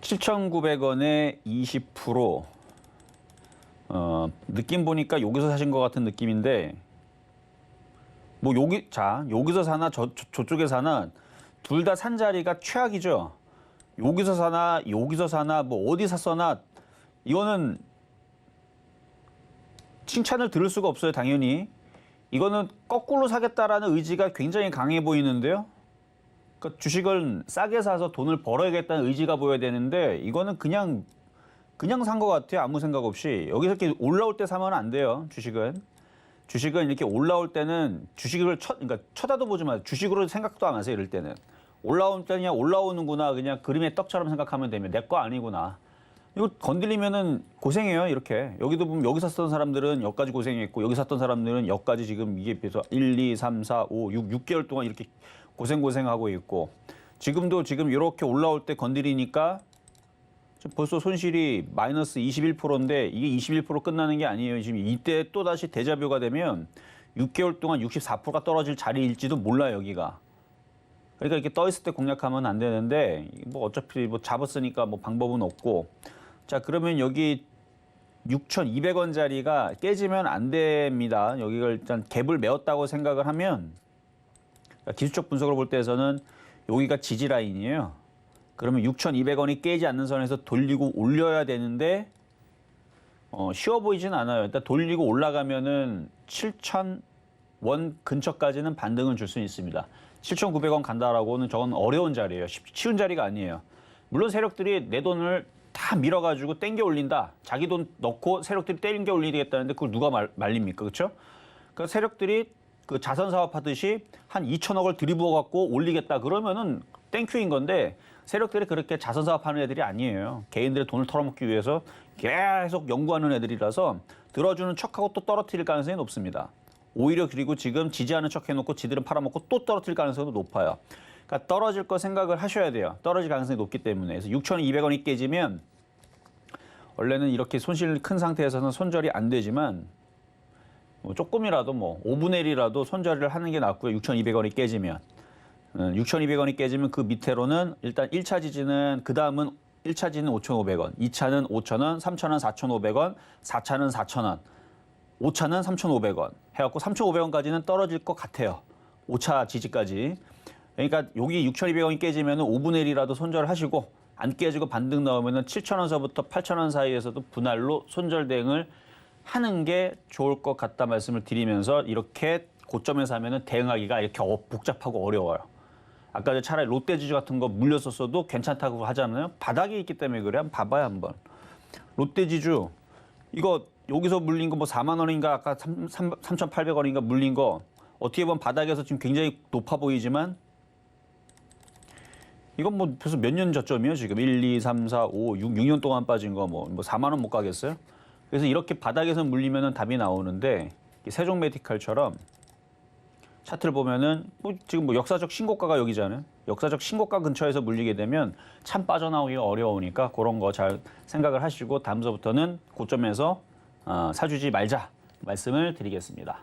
7,900원에 20%. 느낌 보니까 여기서 사신 것 같은 느낌인데, 뭐 여기서 사나 저쪽에 사나 둘 다 산 자리가 최악이죠. 여기서 사나 뭐 어디 샀거나 이거는 칭찬을 들을 수가 없어요. 당연히 이거는 거꾸로 사겠다라는 의지가 굉장히 강해 보이는데요. 그러니까 주식을 싸게 사서 돈을 벌어야겠다는 의지가 보여야 되는데 이거는 그냥 산 것 같아요. 아무 생각 없이. 여기서 이렇게 올라올 때 사면 안 돼요. 주식은 이렇게 올라올 때는 주식을 그러니까 쳐다도 보지 마세요. 주식으로 생각도 안 하세요. 이럴 때는 올라올 때 그냥 올라오는구나. 그냥 그림의 떡처럼 생각하면 되면 내 거 아니구나. 이거 건드리면은 고생해요. 이렇게 여기도 보면 여기 샀던 사람들은 여기까지 고생했고 여기 샀던 사람들은 여기까지 지금 이게 비해서 1, 2, 3, 4, 5, 6개월 동안 이렇게 고생하고 있고 지금 이렇게 올라올 때 건드리니까 지금 벌써 손실이 마이너스 21%인데 이게 21% 끝나는 게 아니에요. 지금 이때 또다시 데자뷰가 되면 6개월 동안 64%가 떨어질 자리일지도 몰라요, 여기가. 그러니까 이렇게 떠 있을 때 공략하면 안 되는데 뭐 어차피 뭐 잡았으니까 뭐 방법은 없고. 자, 그러면 여기 6,200원짜리가 깨지면 안 됩니다. 여기가 일단 갭을 메웠다고 생각을 하면 기술적 분석을 볼 때에서는 여기가 지지 라인이에요. 그러면 6,200원이 깨지 않는 선에서 돌리고 올려야 되는데 쉬워 보이진 않아요. 일단 돌리고 올라가면은 7,000원 근처까지는 반등을 줄 수 있습니다. 7,900원 간다라고는 저건 어려운 자리예요. 쉬운 자리가 아니에요. 물론 세력들이 내 돈을 다 밀어가지고 땡겨 올린다. 자기 돈 넣고 세력들이 땡겨 올리겠다는데 그걸 누가 말립니까? 그렇죠? 그러니까 세력들이 그 자선 사업하듯이 한 2천억을 들이부어갖고 올리겠다 그러면은 땡큐인 건데 세력들이 그렇게 자선 사업하는 애들이 아니에요. 개인들의 돈을 털어먹기 위해서 계속 연구하는 애들이라서 들어주는 척하고 또 떨어뜨릴 가능성이 높습니다. 오히려 그리고 지금 지지하는 척 해놓고 지들은 팔아먹고 또 떨어뜨릴 가능성도 높아요. 그러니까 떨어질 거 생각을 하셔야 돼요. 떨어질 가능성이 높기 때문에. 그래서 6,200원이 깨지면 원래는 이렇게 손실 큰 상태에서는 손절이 안 되지만 뭐 조금이라도 뭐 5분의 1이라도 손절을 하는 게 낫고요. 6,200원이 깨지면. 6,200원이 깨지면 그 밑으로는 일단 1차 지지는 그 다음은 1차 지지는 5,500원, 2차는 5,000원, 3차는 4,500원, 4차는 4,000원, 5차는 3,500원 해갖고 3,500원까지는 떨어질 것 같아요. 5차 지지까지. 그러니까 여기 6,200원이 깨지면 5분의 1이라도 손절을 하시고 안 깨지고 반등 나오면 7,000원서부터 8,000원 사이에서도 분할로 손절 대응을 하는 게 좋을 것 같다 말씀을 드리면서 이렇게 고점에서 하면 대응하기가 이렇게 복잡하고 어려워요. 아까 차라리 롯데지주 같은 거 물렸었어도 괜찮다고 하잖아요. 바닥에 있기 때문에 그래. 한번 봐봐요 한번. 롯데지주 이거 여기서 물린 거 뭐 4만 원인가 아까 3,800원인가 물린 거 어떻게 보면 바닥에서 지금 굉장히 높아 보이지만 이건 뭐 벌써 몇 년 저점이에요 지금 1, 2, 3, 4, 5, 6년 동안 빠진 거 뭐 4만 원 못 가겠어요? 그래서 이렇게 바닥에서 물리면은 답이 나오는데 세종 메디칼처럼 차트를 보면은 뭐 지금 뭐 역사적 신고가가 여기잖아요. 역사적 신고가 근처에서 물리게 되면 참 빠져나오기가 어려우니까 그런 거 잘 생각을 하시고 다음서부터는 고점에서 사주지 말자 말씀을 드리겠습니다.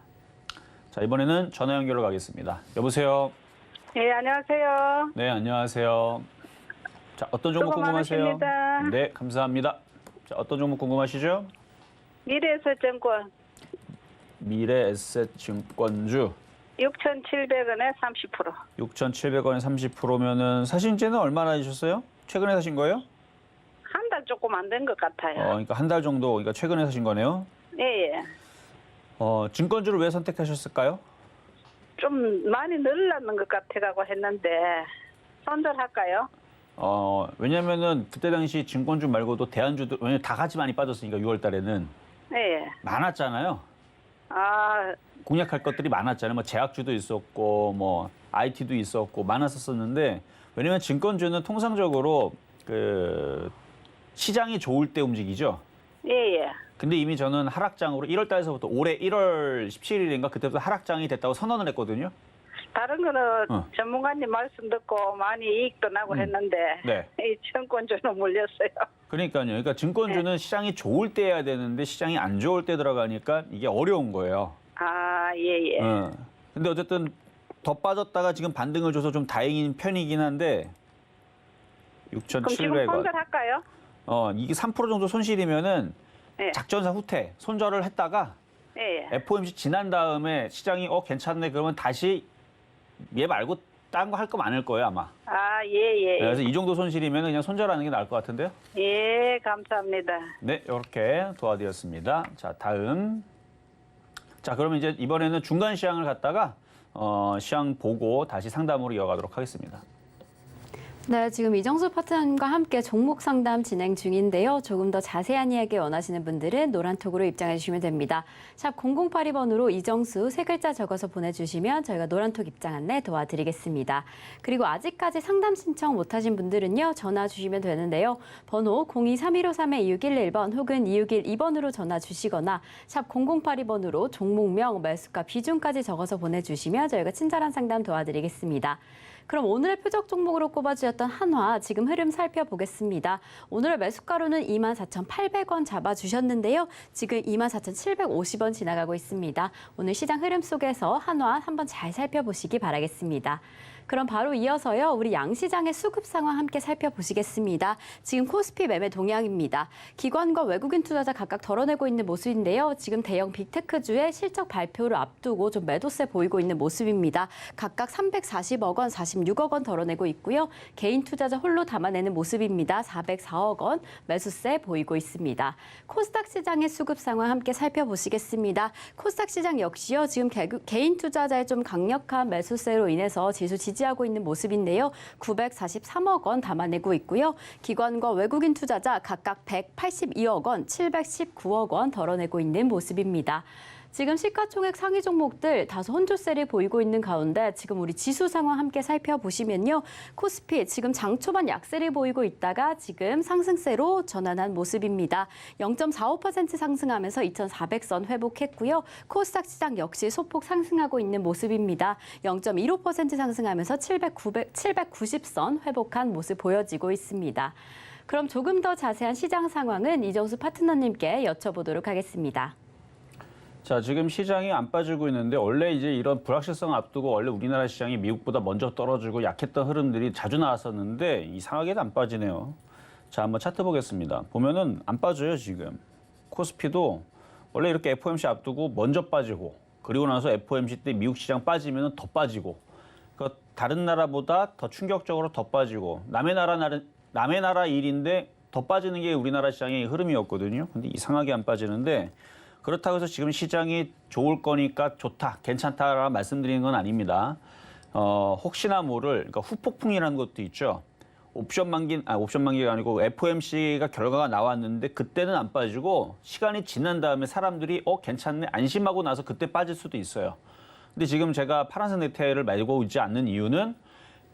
자, 이번에는 전화 연결로 가겠습니다. 여보세요. 네, 안녕하세요. 네, 안녕하세요. 자, 어떤 종목 수고 궁금하세요? 많으십니다. 네, 감사합니다. 자, 어떤 종목 궁금하시죠? 미래에셋증권 미래에셋증권주 6,700원에 30%. 6,700원에 30%면은 사신 지는 얼마나 되셨어요? 최근에 사신 거예요? 한 달 조금 안 된 것 같아요. 그러니까 한 달 정도, 그러니까 최근에 사신 거네요. 예, 예. 증권주를 왜 선택하셨을까요? 좀 많이 늘어났는 것 같아가고 했는데 손절할까요? 왜냐면은 그때 당시 증권주 말고도 대안주도 왜냐면 다 같이 많이 빠졌으니까 6월 달에는 예, 예. 많았잖아요. 아, 공략할 것들이 많았잖아요. 뭐 제약주도 있었고 뭐 IT도 있었고 많았었는데 왜냐면 증권주는 통상적으로 그 시장이 좋을 때 움직이죠. 예, 예. 근데 이미 저는 하락장으로 1월 달에서부터 올해 1월 17일인가 그때부터 하락장이 됐다고 선언을 했거든요. 다른 거는 전문가님 말씀 듣고 많이 이익도 나고 했는데 네. 이 증권주는 물렸어요. 그러니까요. 그러니까 증권주는 시장이 좋을 때 해야 되는데 시장이 안 좋을 때 들어가니까 이게 어려운 거예요. 아, 예, 예. 근데 어쨌든 더 빠졌다가 지금 반등을 줘서 좀 다행인 편이긴 한데 그럼 지금 6,700원. 손절할까요? 이게 3% 정도 손실이면은 예. 작전사 후퇴 손절을 했다가 예, 예. FOMC 지난 다음에 시장이 괜찮네 그러면 다시 얘 말고 딴 거 할 거 많을 거예요 아마. 아, 예, 예. 그래서 이 정도 손실이면 그냥 손절하는 게 나을 것 같은데요. 예, 감사합니다. 네, 이렇게 도와드렸습니다. 자, 다음. 자, 그러면 이제 이번에는 중간 시향을 갖다가 시향 보고 다시 상담으로 이어가도록 하겠습니다. 네, 지금 이정수 파트너님과 함께 종목 상담 진행 중인데요. 조금 더 자세한 이야기 원하시는 분들은 노란톡으로 입장해 주시면 됩니다. 샵 0082번으로 이정수 세 글자 적어서 보내주시면 저희가 노란톡 입장 안내 도와드리겠습니다. 그리고 아직까지 상담 신청 못하신 분들은요. 전화 주시면 되는데요. 번호 023153-2611번 혹은 2612번으로 전화 주시거나 샵 0082번으로 종목명, 매수가, 비중까지 적어서 보내주시면 저희가 친절한 상담 도와드리겠습니다. 그럼 오늘의 표적 종목으로 꼽아주셨던 한화 지금 흐름 살펴보겠습니다. 오늘의 매수가로는 24,800원 잡아주셨는데요. 지금 24,750원 지나가고 있습니다. 오늘 시장 흐름 속에서 한화 한번 잘 살펴보시기 바라겠습니다. 그럼 바로 이어서요. 우리 양시장의 수급 상황 함께 살펴보시겠습니다. 지금 코스피 매매 동향입니다. 기관과 외국인 투자자 각각 덜어내고 있는 모습인데요. 지금 대형 빅테크주의 실적 발표를 앞두고 좀 매도세 보이고 있는 모습입니다. 각각 340억 원, 46억 원 덜어내고 있고요. 개인 투자자 홀로 담아내는 모습입니다. 404억 원 매수세 보이고 있습니다. 코스닥 시장의 수급 상황 함께 살펴보시겠습니다. 코스닥 시장 역시요. 지금 개인 투자자의 좀 강력한 매수세로 인해서 지수 지지하고 있는 모습인데요. 943억 원 담아내고 있고요. 기관과 외국인 투자자 각각 182억 원, 719억 원 덜어내고 있는 모습입니다. 지금 시가총액 상위 종목들 다소 혼조세를 보이고 있는 가운데 지금 우리 지수 상황 함께 살펴보시면요. 코스피 지금 장 초반 약세를 보이고 있다가 지금 상승세로 전환한 모습입니다. 0.45% 상승하면서 2,400선 회복했고요. 코스닥 시장 역시 소폭 상승하고 있는 모습입니다. 0.15% 상승하면서 790선 회복한 모습 보여지고 있습니다. 그럼 조금 더 자세한 시장 상황은 이정수 파트너님께 여쭤보도록 하겠습니다. 자, 지금 시장이 안 빠지고 있는데 원래 이제 이런 불확실성 앞두고 원래 우리나라 시장이 미국보다 먼저 떨어지고 약했던 흐름들이 자주 나왔었는데 이상하게도 안 빠지네요. 자, 한번 차트 보겠습니다. 보면은 안 빠져요, 지금. 코스피도 원래 이렇게 FOMC 앞두고 먼저 빠지고 그리고 나서 FOMC 때 미국 시장 빠지면 더 빠지고 그러니까 다른 나라보다 더 충격적으로 더 빠지고 남의 나라 일인데 더 빠지는 게 우리나라 시장의 흐름이었거든요. 근데 이상하게 안 빠지는데 그렇다고 해서 지금 시장이 좋을 거니까 좋다, 괜찮다라고 말씀드리는 건 아닙니다. 혹시나 모를 그러니까 후폭풍이라는 것도 있죠. 옵션 만기가 아니고 FOMC가 결과가 나왔는데 그때는 안 빠지고 시간이 지난 다음에 사람들이 괜찮네 안심하고 나서 그때 빠질 수도 있어요. 근데 지금 제가 파란색 넥타이를 메고 있지 않는 이유는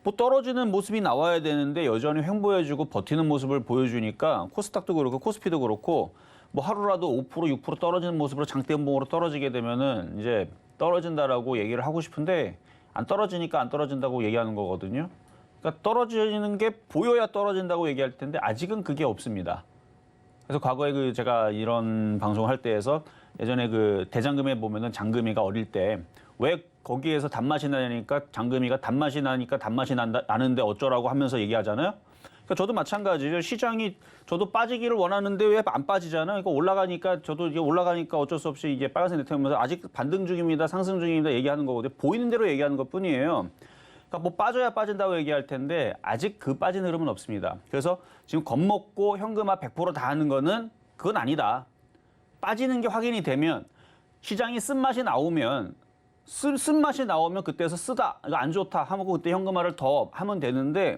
뭐 떨어지는 모습이 나와야 되는데 여전히 횡보해주고 버티는 모습을 보여주니까 코스닥도 그렇고 코스피도 그렇고 뭐 하루라도 5%, 6% 떨어지는 모습으로 장대 연봉으로 떨어지게 되면은 이제 떨어진다라고 얘기를 하고 싶은데 안 떨어지니까 안 떨어진다고 얘기하는 거거든요. 그러니까 떨어지는 게 보여야 떨어진다고 얘기할 텐데 아직은 그게 없습니다. 그래서 과거에 제가 이런 방송을 할 때에서 예전에 대장금에 보면은 장금이가 어릴 때 왜 거기에서 단맛이 나니까 장금이가 단맛이 나니까 단맛이 나는데 어쩌라고 하면서 얘기하잖아요. 그러니까 저도 마찬가지죠. 시장이 저도 빠지기를 원하는데 왜 안 빠지잖아요. 그러니까 올라가니까 저도 이게 올라가니까 어쩔 수 없이 이게 빨간색 넥타이 보면서 아직 반등 중입니다, 상승 중입니다 얘기하는 거거든요. 보이는 대로 얘기하는 것뿐이에요. 그러니까 뭐 빠져야 빠진다고 얘기할 텐데 아직 그 빠진 흐름은 없습니다. 그래서 지금 겁먹고 현금화 100% 다 하는 거는 그건 아니다. 빠지는 게 확인이 되면 시장이 쓴맛이 나오면 쓴맛이 나오면 그때서 쓰다, 이거 안 좋다 하고 그때 현금화를 더 하면 되는데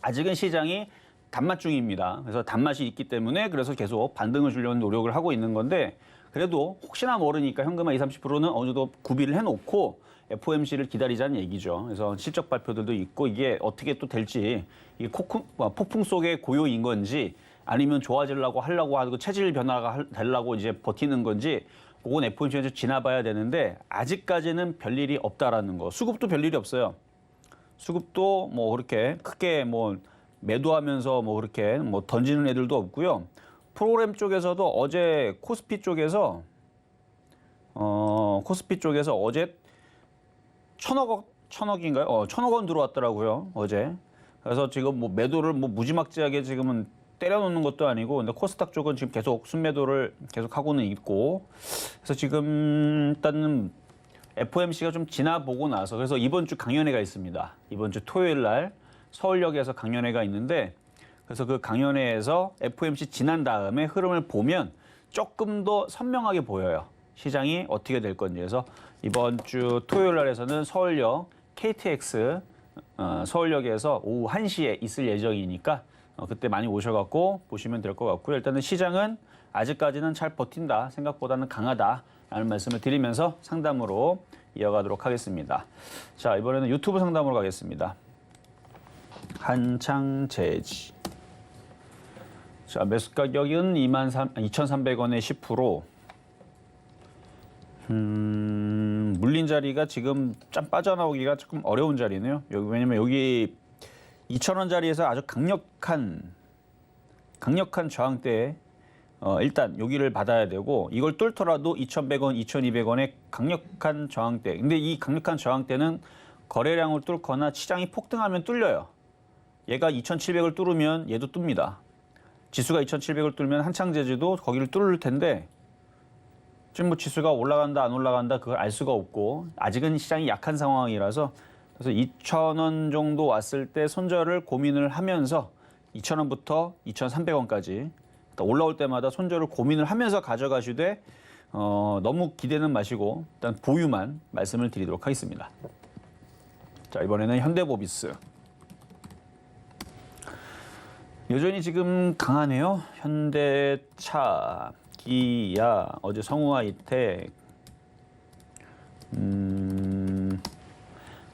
아직은 시장이 단맛 중입니다. 그래서 단맛이 있기 때문에 그래서 계속 반등을 주려는 노력을 하고 있는 건데 그래도 혹시나 모르니까 현금화 20, 30%는 어느 정도 구비를 해놓고 FOMC를 기다리자는 얘기죠. 그래서 실적 발표들도 있고 이게 어떻게 또 될지 이게 폭풍 속의 고요인 건지 아니면 좋아지려고 하려고 하고 체질 변화가 되려고 이제 버티는 건지 그건 FOMC에서 지나봐야 되는데 아직까지는 별일이 없다라는 거. 수급도 별일이 없어요. 수급도 뭐 그렇게 크게 뭐 매도하면서 뭐 그렇게 뭐 던지는 애들도 없고요. 프로그램 쪽에서도 어제 코스피 쪽에서 어제 1,000억인가요? 1,000억 원 들어왔더라고요, 어제. 그래서 지금 뭐 매도를 뭐 무지막지하게 지금은 때려놓는 것도 아니고, 근데 코스닥 쪽은 지금 계속 순매도를 계속 하고는 있고, 그래서 지금 일단은 FOMC가 좀 지나보고 나서, 그래서 이번 주 강연회가 있습니다. 이번 주 토요일 날 서울역에서 강연회가 있는데, 그래서 그 강연회에서 FOMC 지난 다음에 흐름을 보면 조금 더 선명하게 보여요. 시장이 어떻게 될 건지. 그래서 이번 주 토요일 날에서는 서울역 KTX 서울역에서 오후 1시에 있을 예정이니까 그때 많이 오셔갖고 보시면 될 것 같고요. 일단은 시장은 아직까지는 잘 버틴다, 생각보다는 강하다라는 말씀을 드리면서 상담으로 이어가도록 하겠습니다. 자, 이번에는 유튜브 상담으로 가겠습니다. 한창재지. 자, 매수 가격은 2,300원에 10%. 물린 자리가 지금 좀 빠져나오기가 조금 어려운 자리네요. 여기 왜냐면 여기 2,000원짜리에서 아주 강력한 저항대에 일단 여기를 받아야 되고 이걸 뚫더라도 2,100원, 2,200원의 강력한 저항대. 근데 이 강력한 저항대는 거래량을 뚫거나 시장이 폭등하면 뚫려요. 얘가 2,700을 뚫으면 얘도 뚫습니다. 지수가 2,700을 뚫으면 한창제지도 거기를 뚫을 텐데 지금 뭐 지수가 올라간다 안 올라간다 그걸 알 수가 없고 아직은 시장이 약한 상황이라서 그래서 2,000원 정도 왔을 때 손절을 고민을 하면서 2,000원부터 2,300원까지 올라올 때마다 손절을 고민을 하면서 가져가시되 너무 기대는 마시고 일단 보유만 말씀을 드리도록 하겠습니다. 자, 이번에는 현대모비스. 여전히 지금 강하네요. 현대차, 기아, 어제 성우하이텍. 그러니까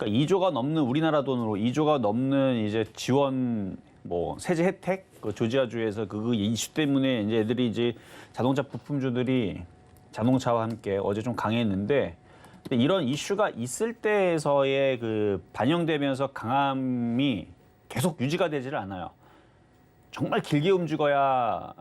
2조가 넘는 우리나라 돈으로 2조가 넘는 이제 지원 뭐 세제 혜택 그 조지아주에서 그 이슈 때문에 이제 애들이 이제 자동차 부품주들이 자동차와 함께 어제 좀 강했는데 근데 이런 이슈가 있을 때에서의 그 반영되면서 강함이 계속 유지가 되지를 않아요. 정말 길게 움직여야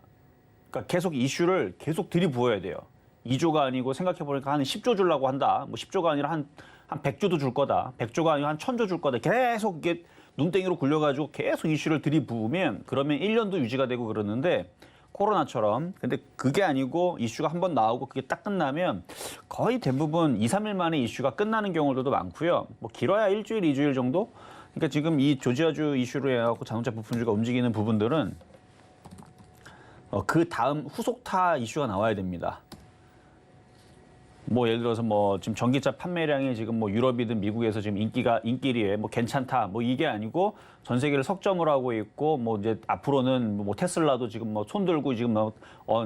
그러니까 계속 이슈를 계속 들이부어야 돼요. 2조가 아니고 생각해보니까 한 10조 주려고 한다. 뭐 10조가 아니라 한 100조도 줄 거다. 100조가 아니고 한 1000조 줄 거다. 계속 이게 눈땡이로 굴려가지고 계속 이슈를 들이부으면 그러면 1년도 유지가 되고 그러는데 코로나처럼. 근데 그게 아니고 이슈가 한번 나오고 그게 딱 끝나면 거의 대부분 2, 3일 만에 이슈가 끝나는 경우들도 많고요. 뭐 길어야 일주일, 2주일 정도? 그러니까 지금 이 조지아주 이슈로 해갖고 자동차 부품주가 움직이는 부분들은 그 다음 후속타 이슈가 나와야 됩니다. 뭐 예를 들어서 뭐 지금 전기차 판매량이 지금 뭐 유럽이든 미국에서 지금 인기리에 뭐 괜찮다 뭐 이게 아니고 전 세계를 석점을 하고 있고 뭐 이제 앞으로는 뭐 테슬라도 지금 뭐 손 들고 지금 뭐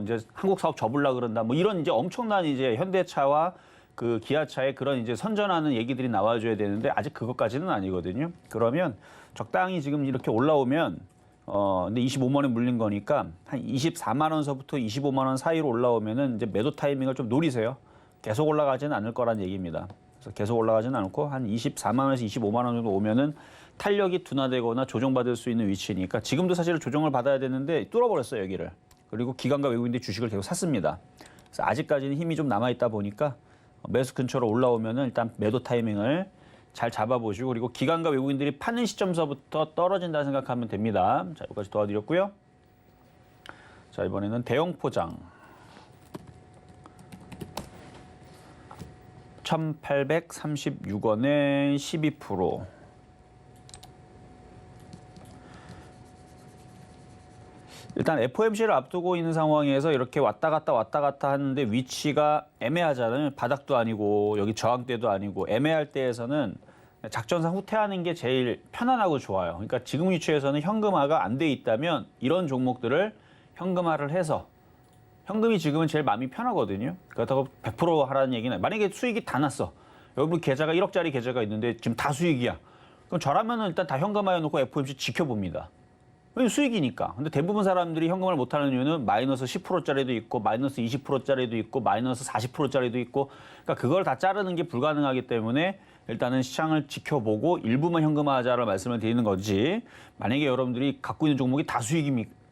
이제 한국 사업 접으려 그런다 뭐 이런 이제 엄청난 이제 현대차와 그 기아차의 그런 이제 선전하는 얘기들이 나와줘야 되는데 아직 그것까지는 아니거든요. 그러면 적당히 지금 이렇게 올라오면 근데 25만 원 물린 거니까 한 24만 원서부터 25만 원 사이로 올라오면은 이제 매도 타이밍을 좀 노리세요. 계속 올라가지는 않을 거란 얘기입니다. 그래서 계속 올라가지는 않고 한 24만 원에서 25만 원 정도 오면은 탄력이 둔화되거나 조정받을 수 있는 위치니까 지금도 사실 조정을 받아야 되는데 뚫어버렸어요, 여기를. 그리고 기관과 외국인들이 주식을 계속 샀습니다. 그래서 아직까지는 힘이 좀 남아있다 보니까 매수 근처로 올라오면은 일단 매도 타이밍을 잘 잡아보시고 그리고 기관과 외국인들이 파는 시점서부터 떨어진다 생각하면 됩니다. 자, 여기까지 도와드렸고요. 자, 이번에는 대형 포장. 1,836원에 12%. 일단 FOMC를 앞두고 있는 상황에서 이렇게 왔다 갔다 하는데 위치가 애매하잖아요. 바닥도 아니고 여기 저항대도 아니고 애매할 때에서는 작전상 후퇴하는 게 제일 편안하고 좋아요. 그러니까 지금 위치에서는 현금화가 안 돼 있다면 이런 종목들을 현금화를 해서 현금이 지금은 제일 마음이 편하거든요. 그렇다고 100% 하라는 얘기는 만약에 수익이 다 났어. 여러분 계좌가 1억짜리 계좌가 있는데 지금 다 수익이야. 그럼 저라면은 일단 다 현금화해 놓고 FOMC 지켜봅니다. 왜냐면 수익이니까. 근데 대부분 사람들이 현금을 못하는 이유는 마이너스 10%짜리도 있고 마이너스 20%짜리도 있고 마이너스 40%짜리도 있고 그러니까 그걸 다 자르는 게 불가능하기 때문에 일단은 시장을 지켜보고 일부만 현금화하자를 말씀을 드리는 거지. 만약에 여러분들이 갖고 있는 종목이 다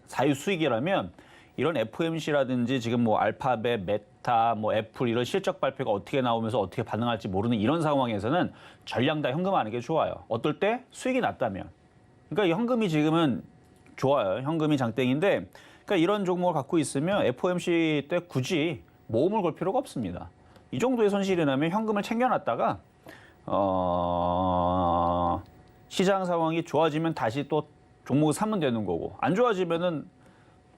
사유 수익이라면 이런 FOMC라든지 지금 뭐 알파벳, 메타, 뭐 애플 이런 실적 발표가 어떻게 나오면서 어떻게 반응할지 모르는 이런 상황에서는 전량 다 현금화하는 게 좋아요. 어떨 때 수익이 났다면. 그러니까 현금이 지금은 좋아요. 현금이 장땡인데 그러니까 이런 종목을 갖고 있으면 FOMC 때 굳이 모험을 걸 필요가 없습니다. 이 정도의 손실이 나면 현금을 챙겨놨다가 시장 상황이 좋아지면 다시 또 종목을 사면 되는 거고 안 좋아지면은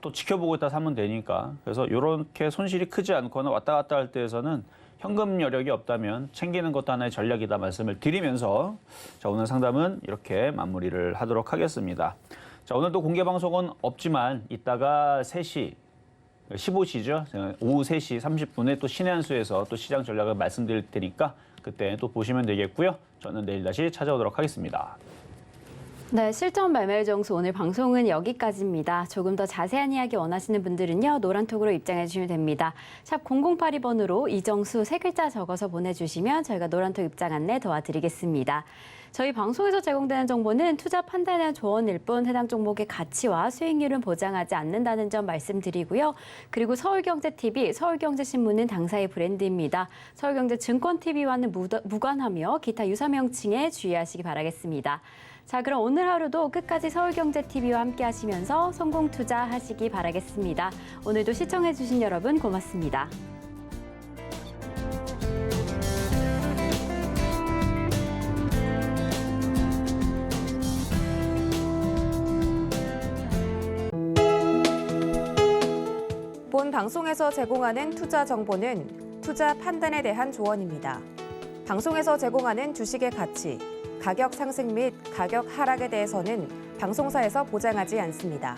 또 지켜보고 있다 사면 되니까 그래서 이렇게 손실이 크지 않거나 왔다 갔다 할 때에서는 현금 여력이 없다면 챙기는 것도 하나의 전략이다 말씀을 드리면서 자 오늘 상담은 이렇게 마무리를 하도록 하겠습니다. 자 오늘도 공개 방송은 없지만 이따가 3시 15시죠. 오후 3시 30분에 또 신의 한 수에서 또 시장 전략을 말씀드릴 테니까 그때 또 보시면 되겠고요. 저는 내일 다시 찾아오도록 하겠습니다. 네, 실전 매매 정수 오늘 방송은 여기까지입니다. 조금 더 자세한 이야기 원하시는 분들은요, 노란톡으로 입장해 주시면 됩니다. 샵 0082번으로 이정수 3글자 적어서 보내주시면 저희가 노란톡 입장 안내 도와드리겠습니다. 저희 방송에서 제공되는 정보는 투자 판단에 대한 조언일 뿐 해당 종목의 가치와 수익률은 보장하지 않는다는 점 말씀드리고요. 그리고 서울경제TV, 서울경제신문은 당사의 브랜드입니다. 서울경제증권TV와는 무관하며 기타 유사 명칭에 주의하시기 바라겠습니다. 자, 그럼 오늘 하루도 끝까지 서울경제TV와 함께 하시면서 성공 투자하시기 바라겠습니다. 오늘도 시청해주신 여러분 고맙습니다. 본 방송에서 제공하는 투자 정보는 투자 판단에 대한 조언입니다. 방송에서 제공하는 주식의 가치, 가격 상승 및 가격 하락에 대해서는 방송사에서 보장하지 않습니다.